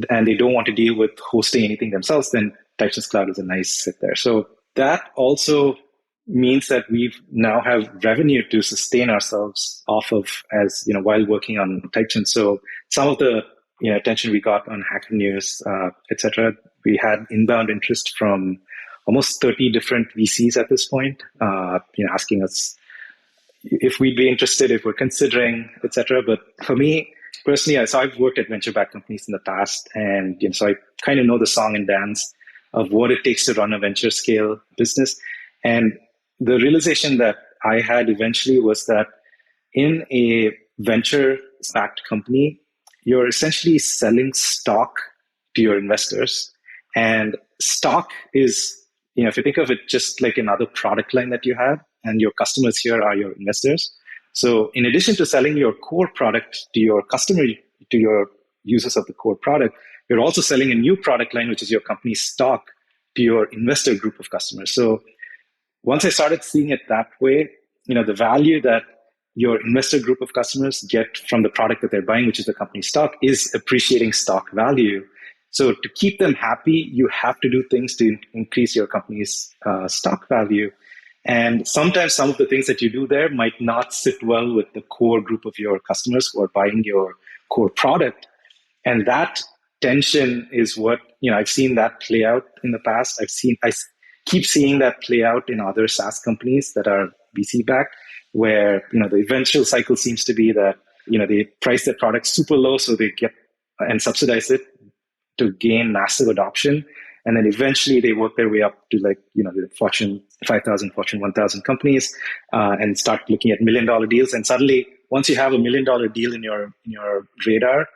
and they don't want to deal with hosting anything themselves, then Typesense Cloud is a nice fit there. So that also means that we now have revenue to sustain ourselves off of while working on Typesense. So some of the attention we got on Hacker News, etc., we had inbound interest from almost 30 different VCs at this point, asking us if we'd be interested, if we're considering, etc. But for me personally, so I've worked at venture-backed companies in the past, and so I kind of know the song and dance of what it takes to run a venture scale business. And the realization that I had eventually was that in a venture-backed company, you're essentially selling stock to your investors. And stock is, if you think of it just like another product line that you have, and your customers here are your investors. So in addition to selling your core product to your customer, to your users of the core product, you're also selling a new product line, which is your company's stock, to your investor group of customers. So once I started seeing it that way, the value that your investor group of customers get from the product that they're buying, which is the company's stock, is appreciating stock value. So to keep them happy, you have to do things to increase your company's stock value. And sometimes some of the things that you do there might not sit well with the core group of your customers who are buying your core product. And that tension is what, I've seen that play out in the past. I keep seeing that play out in other SaaS companies that are VC backed, where, the eventual cycle seems to be that, they price their product super low so they get and subsidize it to gain massive adoption. And then eventually they work their way up to the Fortune 5,000, Fortune 1,000 companies, and start looking at $1 million deals. And suddenly, once you have $1 million deal in your radar,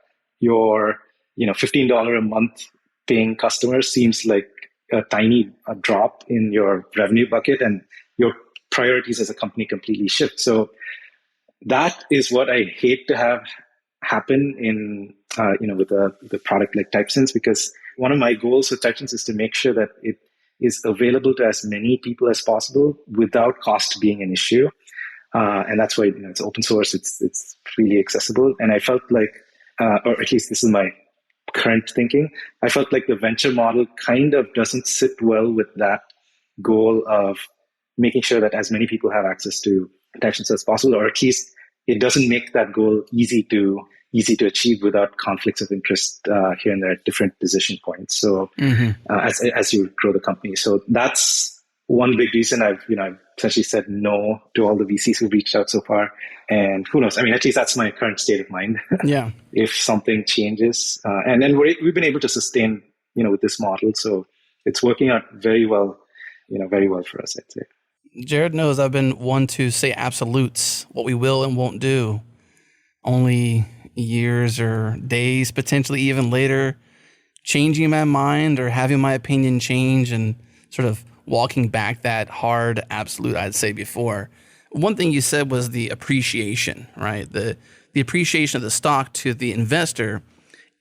your $15 a month paying customer seems like a tiny drop in your revenue bucket, and your priorities as a company completely shift. So that is what I hate to have happen in with the product like Typesense, because one of my goals with Typesense is to make sure that it is available to as many people as possible without cost being an issue. And that's why it's open source, it's freely accessible. And I felt like, or at least this is my current thinking, I felt like the venture model kind of doesn't sit well with that goal of making sure that as many people have access to Typesense as possible, or at least it doesn't make that goal easy to achieve without conflicts of interest here and there at different decision points. So as you grow the company, so that's one big reason I've essentially said no to all the VCs who've reached out so far. And who knows? I mean, at least that's my current state of mind. Yeah. If something changes, and then we've been able to sustain with this model, so it's working out very well for us, I'd say. Jared knows I've been one to say absolutes, what we will and won't do. Only years or days, potentially even later, changing my mind or having my opinion change and sort of walking back that hard absolute I'd say before. One thing you said was the appreciation, right? The appreciation of the stock to the investor.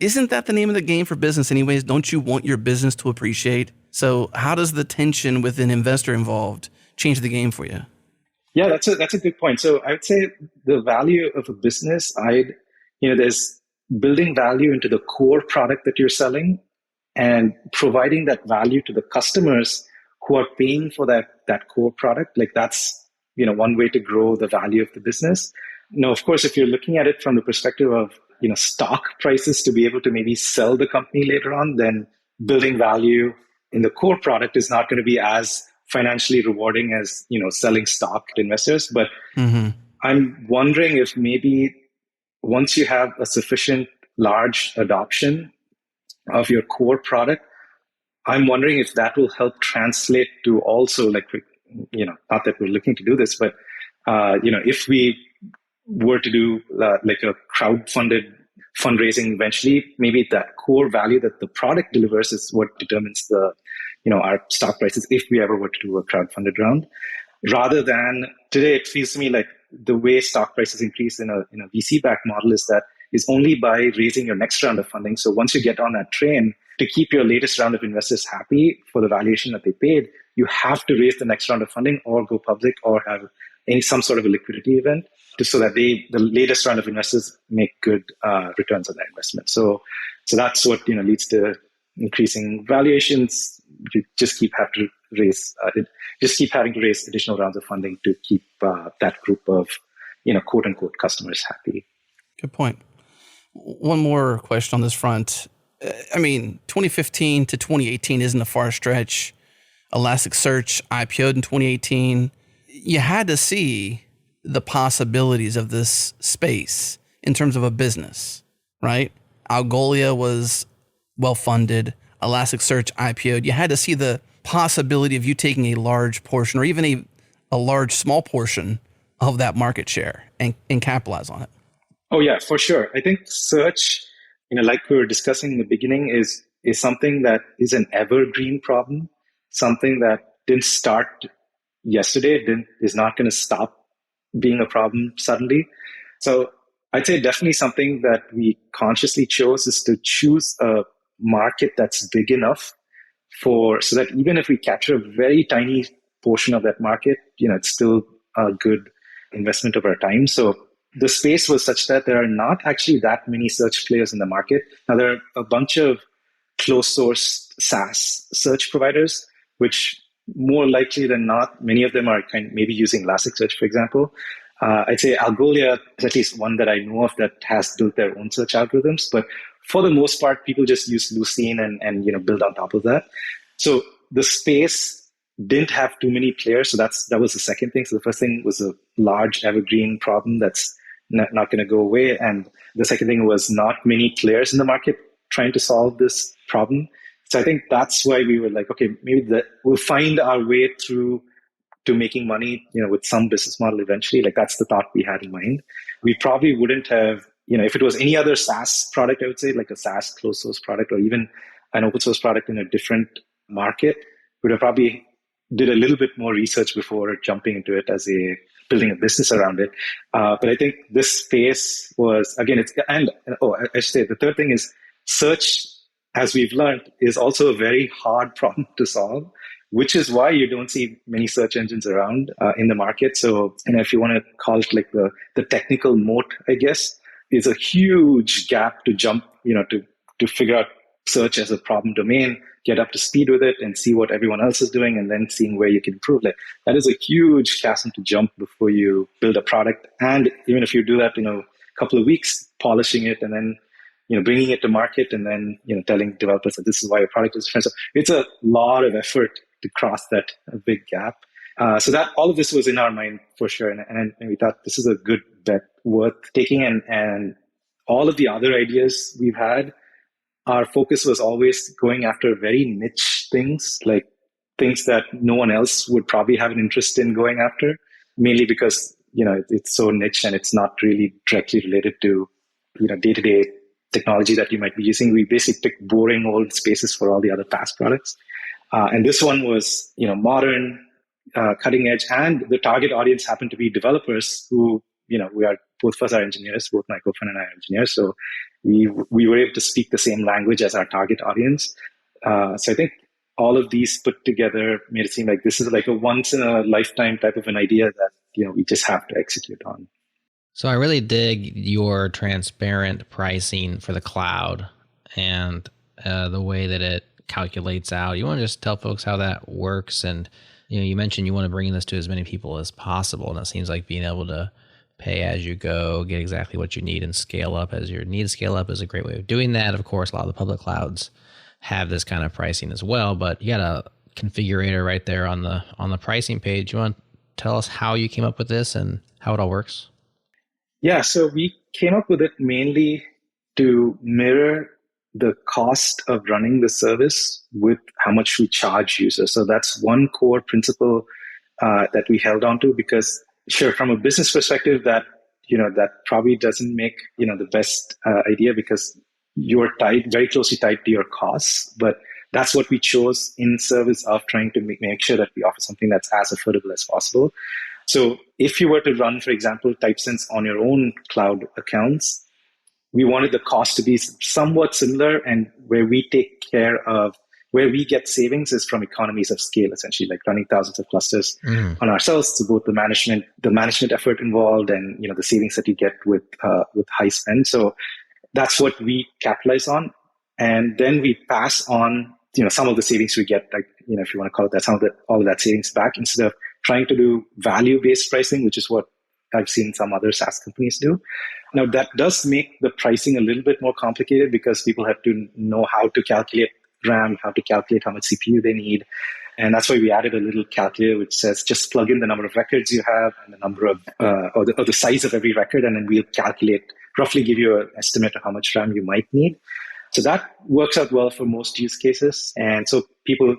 Isn't that the name of the game for business anyways? Don't you want your business to appreciate? So how does the tension with an investor involved change the game for you? Yeah, that's a good point. So I would say the value of a business, there's building value into the core product that you're selling and providing that value to the customers who are paying for that core product. Like that's, one way to grow the value of the business. Now, of course, if you're looking at it from the perspective of, stock prices to be able to maybe sell the company later on, then building value in the core product is not going to be as financially rewarding as, selling stock to investors. But I'm wondering if maybe once you have a sufficient large adoption of your core product, I'm wondering if that will help translate to also not that we're looking to do this, but, if we were to do like a crowd-funded fundraising eventually, maybe that core value that the product delivers is what determines the, our stock prices if we ever were to do a crowd-funded round. Rather than today, it feels to me like the way stock prices increase in a VC-backed model is only by raising your next round of funding. So once you get on that train, to keep your latest round of investors happy for the valuation that they paid, you have to raise the next round of funding or go public or have some sort of a liquidity event so that the latest round of investors make good returns on their investment. So that's what leads to increasing valuations. You just keep having to raise additional rounds of funding to keep that group of quote unquote customers happy. Good point. One more question on this front. 2015 to 2018 isn't a far stretch. Elasticsearch IPO'd in 2018. You had to see the possibilities of this space in terms of a business, right? Algolia was well-funded. Elasticsearch IPO'd. You had to see the possibility of you taking a large portion or even a large small portion of that market share and capitalize on it. Oh, yeah, for sure. I think search, like we were discussing in the beginning, is something that is an evergreen problem, something that didn't start yesterday, is not going to stop being a problem suddenly. So I'd say definitely something that we consciously chose is to choose a market that's big enough so that even if we capture a very tiny portion of that market, it's still a good investment of our time. So the space was such that there are not actually that many search players in the market. Now, there are a bunch of closed source SaaS search providers, which more likely than not, many of them are maybe using Elasticsearch, for example. I'd say Algolia is at least one that I know of that has built their own search algorithms. But for the most part, people just use Lucene and build on top of that. So the space didn't have too many players. So that was the second thing. So the first thing was a large evergreen problem that's not going to go away. And the second thing was not many players in the market trying to solve this problem. So I think that's why we were like, okay, maybe we'll find our way through to making money, with some business model eventually. Like that's the thought we had in mind. We probably wouldn't have, if it was any other SaaS product, I would say like a SaaS closed source product or even an open source product in a different market, we'd have probably did a little bit more research before jumping into it as building a business around it. But I think this space was, again, I should say the third thing is search, as we've learned, is also a very hard problem to solve, which is why you don't see many search engines around in the market. So, if you want to call it like the technical moat, I guess, is a huge gap to jump, to figure out search as a problem domain, get up to speed with it and see what everyone else is doing and then seeing where you can improve it. That is a huge chasm to jump before you build a product. And even if you do that, a couple of weeks, polishing it and then, bringing it to market and then, telling developers that this is why your product is different. So it's a lot of effort to cross that big gap. So that all of this was in our mind for sure. And we thought this is a good bet worth taking. And all of the other ideas we've had, our focus was always going after very niche things, like things that no one else would probably have an interest in going after, mainly because, it's so niche and it's not really directly related to, day-to-day technology that you might be using. We basically picked boring old spaces for all the other past products. And this one was, modern, cutting edge, and the target audience happened to be developers who, both of us are engineers, both my co-founder and I are engineers. So we were able to speak the same language as our target audience. So I think all of these put together made it seem like this is like a once in a lifetime type of an idea that, we just have to execute on. So I really dig your transparent pricing for the cloud and the way that it calculates out. You want to just tell folks how that works? And, you mentioned you want to bring this to as many people as possible. And it seems like being able to pay as you go, get exactly what you need and scale up as your need to scale up is a great way of doing that. Of course, a lot of the public clouds have this kind of pricing as well, but you got a configurator right there on the pricing page. You want to tell us how you came up with this and how it all works? Yeah, so we came up with it mainly to mirror the cost of running the service with how much we charge users. So that's one core principle that we held on to, because sure, from a business perspective, that probably doesn't make the best idea, because you're very closely tied to your costs. But that's what we chose in service of trying to make sure that we offer something that's as affordable as possible. So if you were to run, for example, Typesense on your own cloud accounts, we wanted the cost to be somewhat similar, and where we get savings is from economies of scale, essentially, like running thousands of clusters on ourselves. So both the management effort involved, and the savings that you get with high spend. So that's what we capitalize on, and then we pass on some of the savings we get, like if you want to call it that, all of that savings back, instead of trying to do value-based pricing, which is what I've seen some other SaaS companies do. Now, that does make the pricing a little bit more complicated because people have to know how to calculate RAM, how to calculate how much CPU they need. And that's why we added a little calculator which says just plug in the number of records you have and the number of, or the size of every record, and then we'll roughly give you an estimate of how much RAM you might need. So that works out well for most use cases. And so people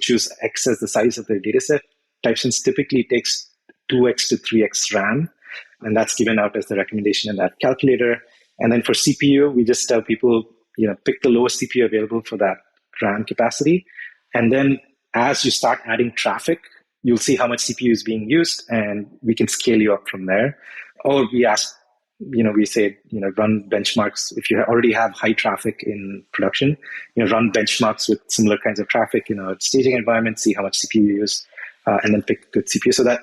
choose X as the size of their data set, Typesense typically takes 2x to 3x RAM, and that's given out as the recommendation in that calculator. And then for CPU, we just tell people, pick the lowest CPU available for that RAM capacity. And then as you start adding traffic, you'll see how much CPU is being used, and we can scale you up from there. Or we say, run benchmarks. If you already have high traffic in production, run benchmarks with similar kinds of traffic in a staging environment, see how much CPU you use, and then pick a good CPU. So that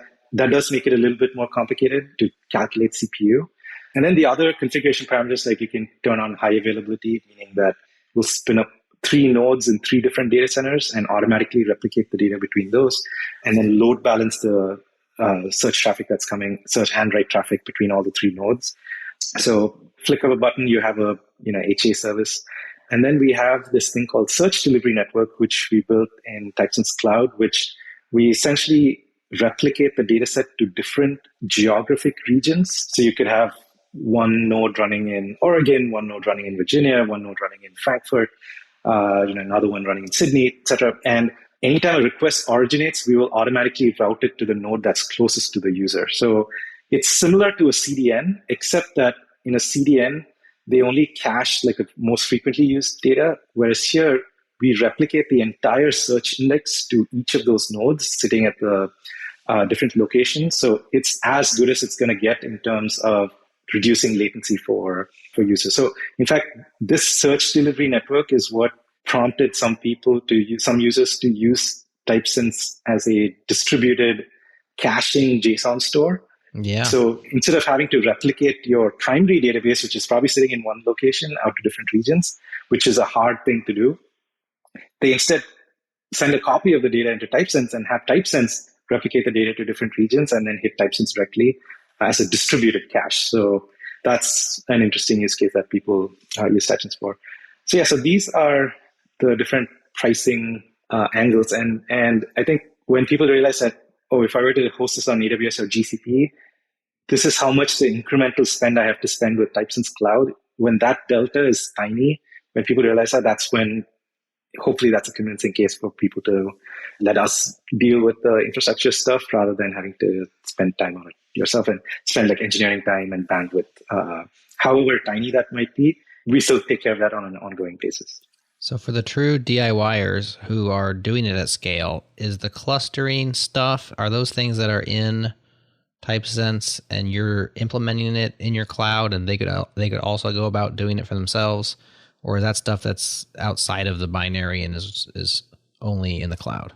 does make it a little bit more complicated to calculate CPU. And then the other configuration parameters, like you can turn on high availability, meaning that we'll spin up 3 nodes in 3 different data centers and automatically replicate the data between those, and then load balance the search traffic that's coming, search and write traffic between all the 3 nodes. So flick of a button, you have a HA service. And then we have this thing called Search Delivery Network, which we built in Typesense Cloud, which we essentially replicate the data set to different geographic regions. So you could have one node running in Oregon, one node running in Virginia, one node running in Frankfurt, another one running in Sydney, etc. And anytime a request originates, we will automatically route it to the node that's closest to the user. So it's similar to a CDN, except that in a CDN, they only cache like the most frequently used data, whereas here we replicate the entire search index to each of those nodes sitting at the different locations. So it's as good as it's going to get in terms of reducing latency for users. So in fact, this search delivery network is what prompted some users to use Typesense as a distributed caching JSON store. Yeah. So instead of having to replicate your primary database, which is probably sitting in one location, out to different regions, which is a hard thing to do, they instead send a copy of the data into Typesense and have Typesense replicate the data to different regions and then hit Typesense directly as a distributed cache. So that's an interesting use case that people use Typesense for. So these are the different pricing angles. And I think when people realize that, if I were to host this on AWS or GCP, this is how much the incremental spend I have to spend with Typesense Cloud. When that delta is tiny, when people realize that, that's when hopefully that's a convincing case for people to let us deal with the infrastructure stuff rather than having to spend time on it yourself and spend like engineering time and bandwidth. However tiny that might be, we still take care of that on an ongoing basis. So for the true DIYers who are doing it at scale, is the clustering stuff, are those things that are in Typesense and you're implementing it in your cloud and they could also go about doing it for themselves? Or is that stuff that's outside of the binary and is only in the cloud?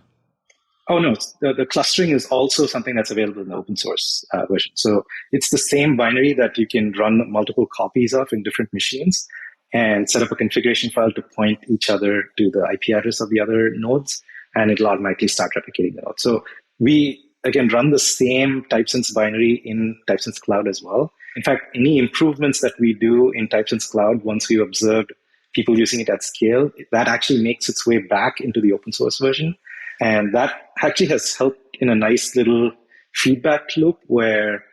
Oh, no. The clustering is also something that's available in the open source version. So it's the same binary that you can run multiple copies of in different machines and set up a configuration file to point each other to the IP address of the other nodes, and it'll automatically start replicating the node. So we, again, run the same Typesense binary in Typesense Cloud as well. In fact, any improvements that we do in Typesense Cloud, once we've observed people using it at scale, that actually makes its way back into the open source version. And that actually has helped in a nice little feedback loop where,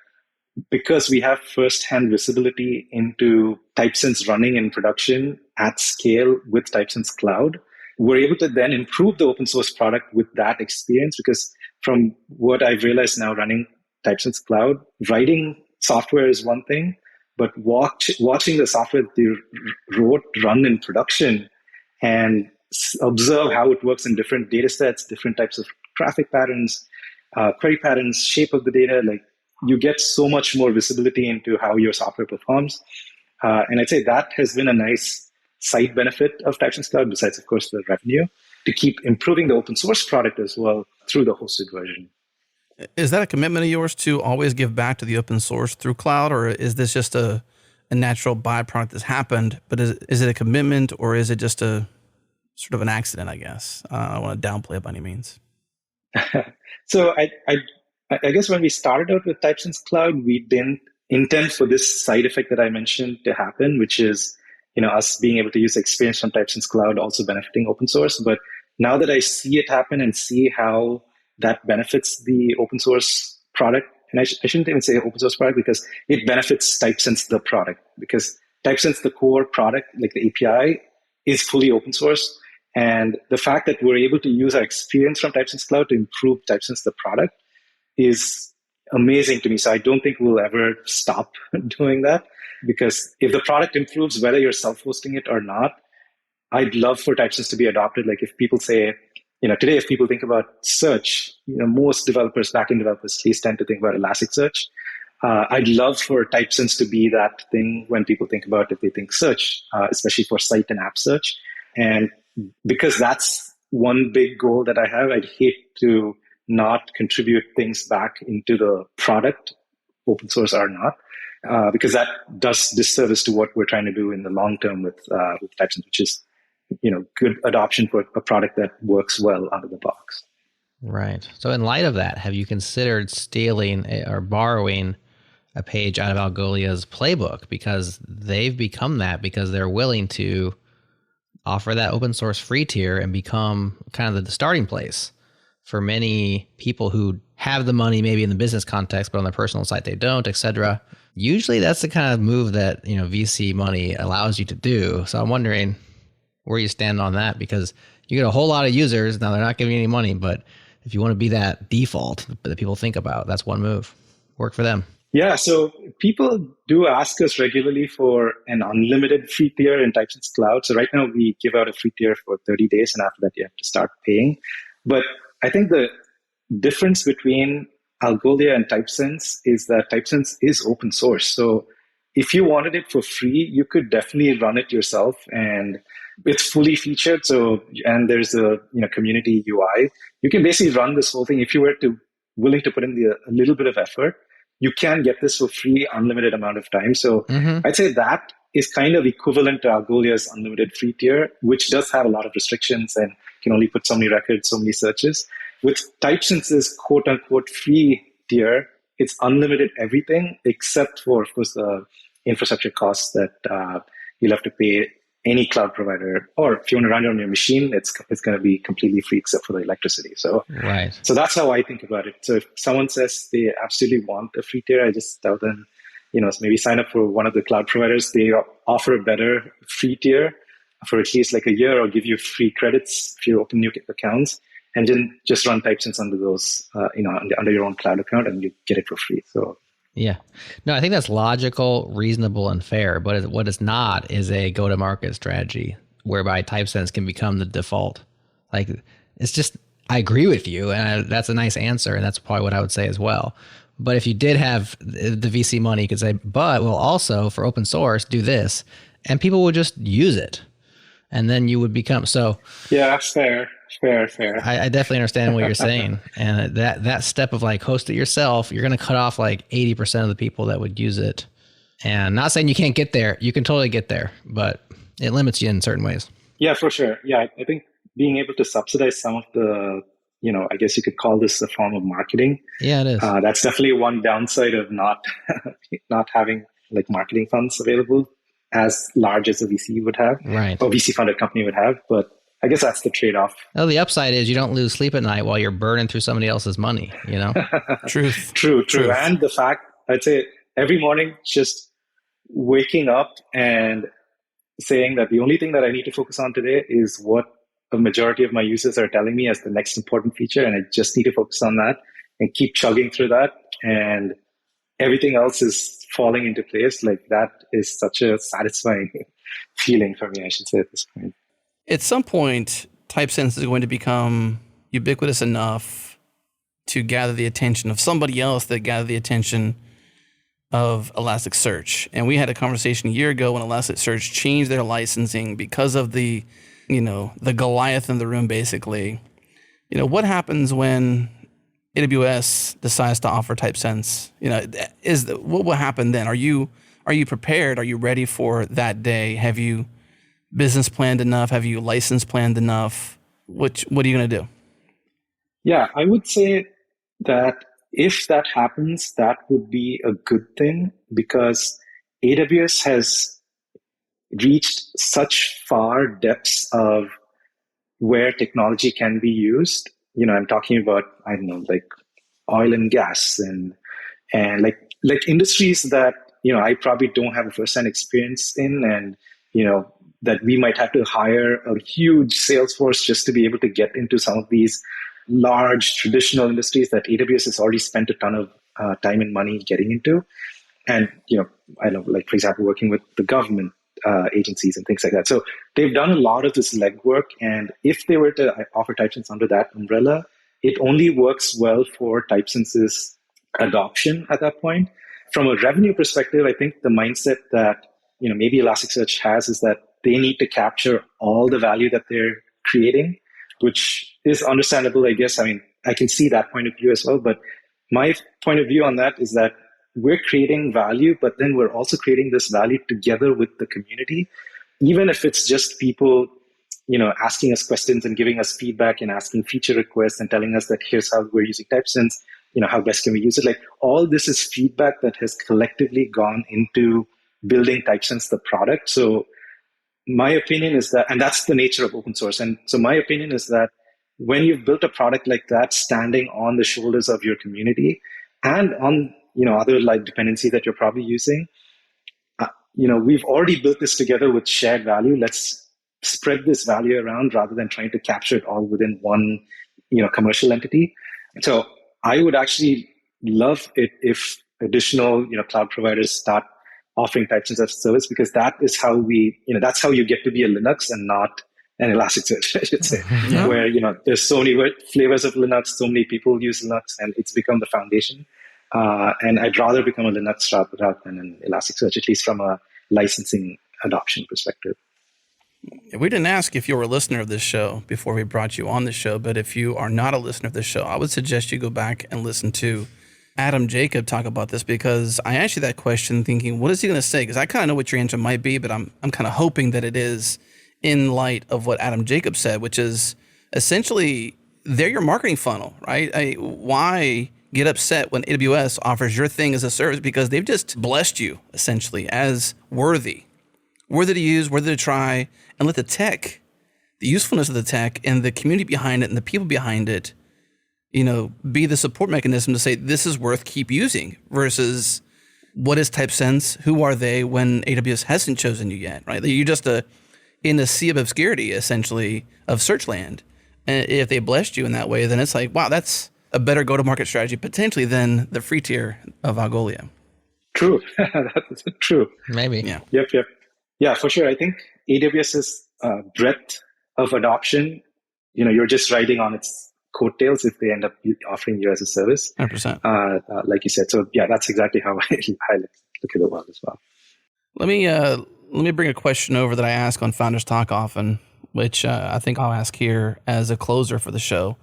because we have firsthand visibility into Typesense running in production at scale with Typesense Cloud, we're able to then improve the open source product with that experience. Because from what I've realized now running Typesense Cloud, writing software is one thing, but watching the software that you wrote run in production and observe how it works in different data sets, different types of traffic patterns, query patterns, shape of the data, like you get so much more visibility into how your software performs. And I'd say that has been a nice side benefit of Typesense Cloud, besides, of course, the revenue, to keep improving the open source product as well through the hosted version. Is that a commitment of yours to always give back to the open source through cloud, or is this just a natural byproduct that's happened? But is it a commitment, or is it just a sort of an accident, I guess? I don't want to downplay it by any means. So I guess when we started out with Typesense Cloud, we didn't intend for this side effect that I mentioned to happen, which is, us being able to use the experience from Typesense Cloud also benefiting open source. But now that I see it happen and see how that benefits the open source product, and I shouldn't even say open source product, because it benefits Typesense, the product, because Typesense, the core product, like the API, is fully open source. And the fact that we're able to use our experience from Typesense Cloud to improve Typesense, the product, is amazing to me. So I don't think we'll ever stop doing that, because if the product improves, whether you're self-hosting it or not, I'd love for Typesense to be adopted. Like if people say, today, if people think about search, most developers, backend developers, at least tend to think about Elasticsearch. I'd love for Typesense to be that thing when people think about, if they think search, especially for site and app search. And because that's one big goal that I have, I'd hate to not contribute things back into the product, open source or not, because that does disservice to what we're trying to do in the long term with Typesense, which is good adoption for a product that works well out of the box. Right. So in light of that, have you considered stealing or borrowing a page out of Algolia's playbook? Because they've become that, because they're willing to offer that open source free tier and become kind of the starting place for many people who have the money maybe in the business context, but on their personal site they don't, etc. Usually that's the kind of move that VC money allows you to do. So I'm wondering where you stand on that, because you get a whole lot of users. Now they're not giving you any money, but if you want to be that default that people think about, that's one move. Work for them. Yeah, so people do ask us regularly for an unlimited free tier in Typesense Cloud. So right now we give out a free tier for 30 days, and after that you have to start paying. But I think the difference between Algolia and Typesense is that Typesense is open source. So if you wanted it for free, you could definitely run it yourself, and it's fully featured. So, and there's a community UI. You can basically run this whole thing. If you were willing to put in a little bit of effort, you can get this for free, unlimited amount of time. So I'd say that is kind of equivalent to Algolia's unlimited free tier, which does have a lot of restrictions and can only put so many records, so many searches. With Typesense's quote unquote free tier, it's unlimited everything except for, of course, the infrastructure costs that you'll have to pay any cloud provider, or if you want to run it on your machine, it's going to be completely free except for the electricity. So, right. So that's how I think about it. So if someone says they absolutely want a free tier, I just tell them, maybe sign up for one of the cloud providers. They offer a better free tier for at least like a year, or give you free credits if you open new accounts, and then just run Typesense under those, under your own cloud account, and you get it for free. So. Yeah. No, I think that's logical, reasonable, and fair. But what it's not is a go-to-market strategy whereby Typesense can become the default. Like, it's just, I agree with you, and that's a nice answer, and that's probably what I would say as well. But if you did have the VC money, you could say, but we'll also, for open source, do this, and people would just use it, and then you would become so. Yeah, fair. I definitely understand what you're saying. And that step of like host it yourself, you're going to cut off like 80% of the people that would use it. And not saying you can't get there. You can totally get there, but it limits you in certain ways. Yeah, for sure. Yeah, I think being able to subsidize some of the, I guess you could call this a form of marketing. Yeah, it is. That's definitely one downside of not having like marketing funds available as large as a VC would have. Right. Or VC funded company would have. But I guess that's the trade-off. Oh, the upside is you don't lose sleep at night while you're burning through somebody else's money, Truth. True. And the fact, I'd say every morning, just waking up and saying that the only thing that I need to focus on today is what a majority of my users are telling me as the next important feature. And I just need to focus on that and keep chugging through that. And everything else is falling into place. Like that is such a satisfying feeling for me, I should say, at this point. At some point, Typesense is going to become ubiquitous enough to gather the attention of somebody else that gather the attention of Elasticsearch. And we had a conversation a year ago when Elasticsearch changed their licensing because of the Goliath in the room, basically. What happens when AWS decides to offer Typesense? What will happen then? Are you prepared? Are you ready for that day? Have you business planned enough? Have you license planned enough? What are you going to do? Yeah, I would say that if that happens, that would be a good thing, because AWS has reached such far depths of where technology can be used. I'm talking about, I don't know, like oil and gas and like industries that, I probably don't have a first-hand experience in, and, that we might have to hire a huge sales force just to be able to get into some of these large traditional industries that AWS has already spent a ton of time and money getting into. And, I know, like, for example, working with the government agencies and things like that. So they've done a lot of this legwork. And if they were to offer Typesense under that umbrella, it only works well for Typesense's adoption at that point. From a revenue perspective, I think the mindset that, maybe Elasticsearch has is that they need to capture all the value that they're creating, which is understandable, I guess. I mean, I can see that point of view as well. But my point of view on that is that we're creating value, but then we're also creating this value together with the community. Even if it's just people, asking us questions and giving us feedback and asking feature requests and telling us that here's how we're using Typesense, how best can we use it? Like, all this is feedback that has collectively gone into building Typesense, the product. So my opinion is that, and that's the nature of open source. And so my opinion is that when you've built a product like that, standing on the shoulders of your community and on, other like dependency that you're probably using, we've already built this together with shared value. Let's spread this value around rather than trying to capture it all within one, commercial entity. So I would actually love it if additional, cloud providers start offering Typesense as a service, because that is how that's how you get to be a Linux and not an Elasticsearch, I should say, Yeah. where, there's so many flavors of Linux, so many people use Linux, and it's become the foundation. And I'd rather become a Linux rather than an Elasticsearch, at least from a licensing adoption perspective. We didn't ask if you were a listener of this show before we brought you on the show, but if you are not a listener of this show, I would suggest you go back and listen to Adam Jacob talk about this, because I asked you that question thinking, what is he going to say? Because I kind of know what your answer might be, but I'm kind of hoping that it is in light of what Adam Jacob said, which is essentially they're your marketing funnel, right? Why get upset when AWS offers your thing as a service? Because they've just blessed you essentially as worthy to use, worthy to try, and let the tech, the usefulness of the tech and the community behind it and the people behind it, be the support mechanism to say, this is worth keep using, versus what is Typesense? Who are they when AWS hasn't chosen you yet, right? You're just in a sea of obscurity, essentially, of search land. And if they blessed you in that way, then it's like, wow, that's a better go-to-market strategy potentially than the free tier of Algolia. True. That's true. Maybe. Yeah. Yep. Yeah, for sure. I think AWS's breadth of adoption, you're just riding on its coattails if they end up offering you as a service. 100%. Like you said. So yeah, that's exactly how I look at the world as well. Let me bring a question over that I ask on Founders Talk often, which I think I'll ask here as a closer for the show,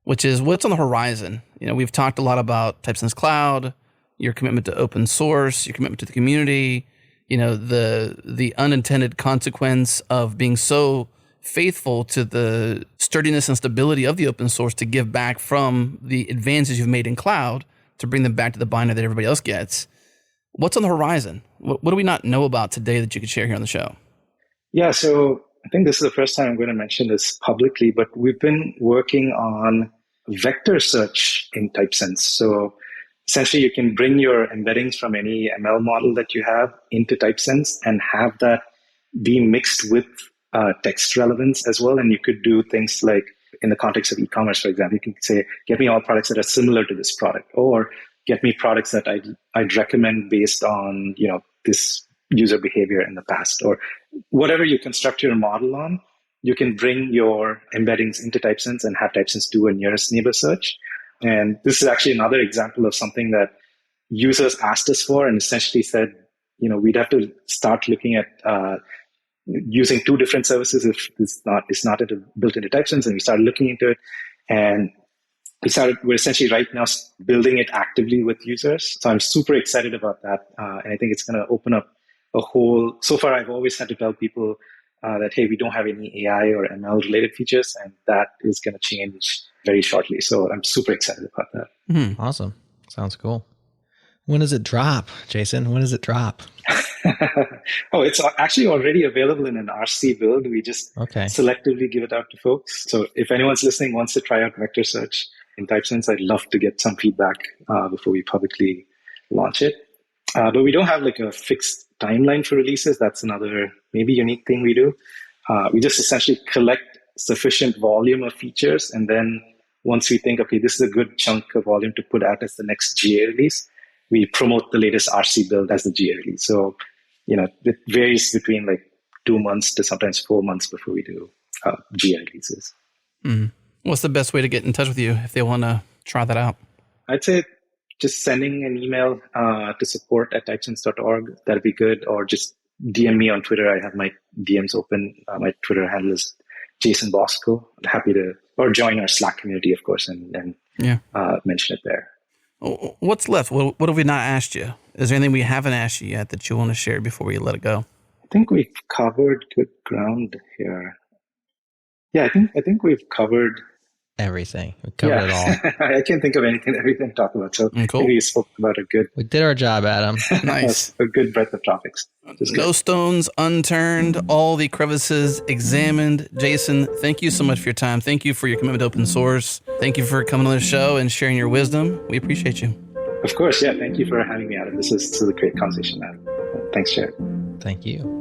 which is, what's on the horizon? We've talked a lot about Typesense Cloud, your commitment to open source, your commitment to the community, the unintended consequence of being so faithful to the sturdiness and stability of the open source to give back from the advances you've made in cloud to bring them back to the binder that everybody else gets. What's on the horizon? What do we not know about today that you could share here on the show? Yeah, so I think this is the first time I'm going to mention this publicly, but we've been working on vector search in Typesense. So essentially, you can bring your embeddings from any ML model that you have into Typesense and have that be mixed with text relevance as well. And you could do things like, in the context of e-commerce, for example, you can say, get me all products that are similar to this product, or get me products that I'd recommend based on, this user behavior in the past, or whatever you construct your model on. You can bring your embeddings into Typesense and have Typesense do a nearest neighbor search. And this is actually another example of something that users asked us for, and essentially said, we'd have to start looking at using two different services if it's not built into Typesense, and we started looking into it, and we're essentially right now building it actively with users. So I'm super excited about that, and I think it's going to open up so far I've always had to tell people that, hey, we don't have any AI or ML related features, and that is going to change very shortly. So I'm super excited about that. Awesome. Sounds cool. When does it drop, Jason? When does it drop? It's actually already available in an RC build. We just selectively give it out to folks. So if anyone's listening wants to try out vector search in Typesense, I'd love to get some feedback before we publicly launch it. But we don't have like a fixed timeline for releases. That's another maybe unique thing we do. We just essentially collect sufficient volume of features, and then once we think, okay, this is a good chunk of volume to put out as the next GA release, we promote the latest RC build as the GA release. So, it varies between like 2 months to sometimes 4 months before we do GA releases. What's the best way to get in touch with you if they want to try that out? I'd say just sending an email to support@typesense.org. That'd be good. Or just DM me on Twitter. I have my DMs open. My Twitter handle is Jason Bosco. I'm happy to, or join our Slack community, of course, and mention it there. What's left? What have we not asked you? Is there anything we haven't asked you yet that you want to share before we let it go? I think we've covered good ground here. Yeah, I think we've covered everything. We covered it all. I can't think of anything that we didn't talk about. So cool. Maybe we spoke about we did our job, Adam. Nice. A good breadth of topics. No stones unturned, all the crevices examined. Jason, thank you so much for your time. Thank you for your commitment to open source. Thank you for coming on the show and sharing your wisdom. We appreciate you. Of course. Yeah. Thank you for having me, Adam. This is a great conversation, Adam. Thanks, Jared. Thank you.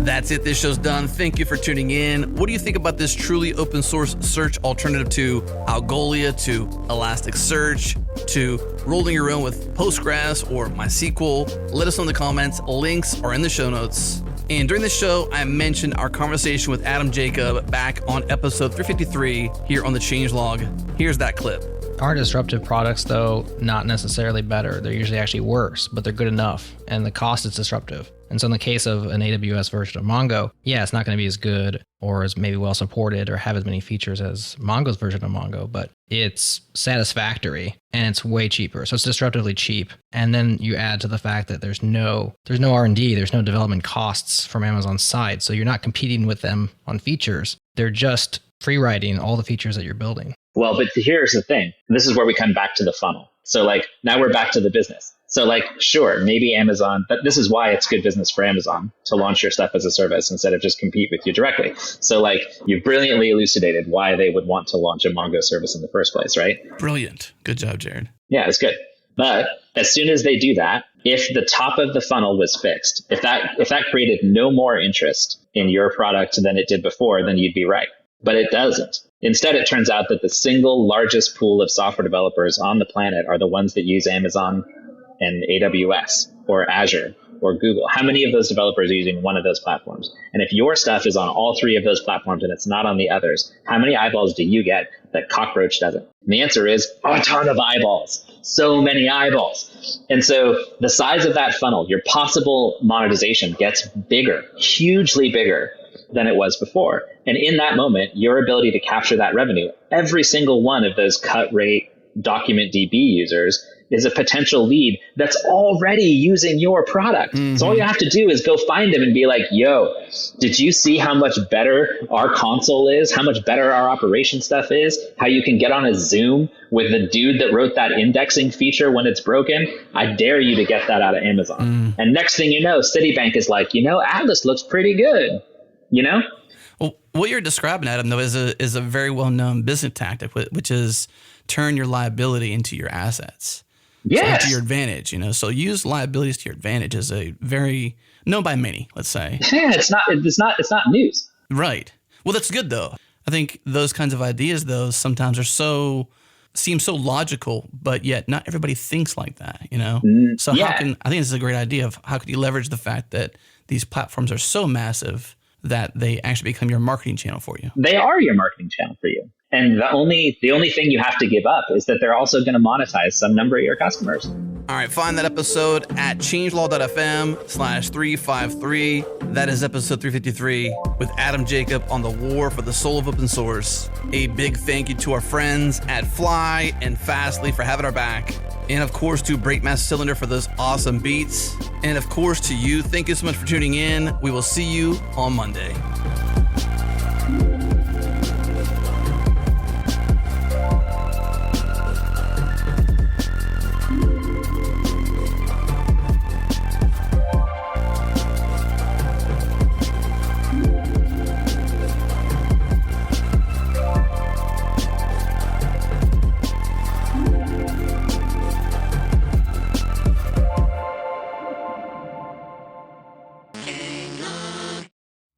That's it. This show's done. Thank you for tuning in. What do you think about this truly open source search alternative to Algolia, to Elasticsearch, to rolling your own with Postgres or MySQL? Let us know in the comments. Links are in the show notes. And during the show, I mentioned our conversation with Adam Jacob back on episode 353 here on the Changelog. Here's that clip. Aren't disruptive products, though, not necessarily better? They're usually actually worse, but they're good enough, and the cost is disruptive. And so in the case of an AWS version of Mongo, it's not going to be as good or as maybe well supported or have as many features as Mongo's version of Mongo, but it's satisfactory and it's way cheaper. So it's disruptively cheap. And then you add to the fact that there's no R&D, there's no development costs from Amazon's side. So you're not competing with them on features. They're just free writing all the features that you're building. Well, but here's the thing. This is where we come back to the funnel. So now we're back to the business. So sure, maybe Amazon, but this is why it's good business for Amazon to launch your stuff as a service instead of just compete with you directly. So you've brilliantly elucidated why they would want to launch a Mongo service in the first place, right? Brilliant. Good job, Jared. Yeah, it's good. But as soon as they do that, if the top of the funnel was fixed, if that created no more interest in your product than it did before, then you'd be right. But it doesn't. Instead, it turns out that the single largest pool of software developers on the planet are the ones that use Amazon and AWS or Azure or Google. How many of those developers are using one of those platforms? And if your stuff is on all three of those platforms and it's not on the others, how many eyeballs do you get that Cockroach doesn't? And the answer is a ton of eyeballs. So many eyeballs. And so the size of that funnel, your possible monetization gets bigger, hugely bigger than it was before. And in that moment, your ability to capture that revenue, every single one of those cut rate document DB users is a potential lead that's already using your product. Mm-hmm. So all you have to do is go find them and be like, yo, did you see how much better our console is? How much better our operation stuff is? How you can get on a Zoom with the dude that wrote that indexing feature when it's broken? I dare you to get that out of Amazon. Mm. And next thing you know, Citibank is like, Atlas looks pretty good, Well, what you're describing, Adam, though, is a very well-known business tactic, which is turn your liability into your assets. Yes. So to your advantage, So use liabilities to your advantage is a very known by many, let's say. Yeah, it's not news. Right. Well, that's good though. I think those kinds of ideas, though, sometimes seem so logical, but yet not everybody thinks like that, So I think this is a great idea of how could you leverage the fact that these platforms are so massive that they actually become your marketing channel for you. They are your marketing channel for you. And the only thing you have to give up is that they're also going to monetize some number of your customers. All right, find that episode at changelog.fm/353. That is episode 353 with Adam Jacob on the war for the soul of open source. A big thank you to our friends at Fly and Fastly for having our back. And of course to Breakmaster Cylinder for those awesome beats. And of course to you, thank you so much for tuning in. We will see you on Monday. Hey.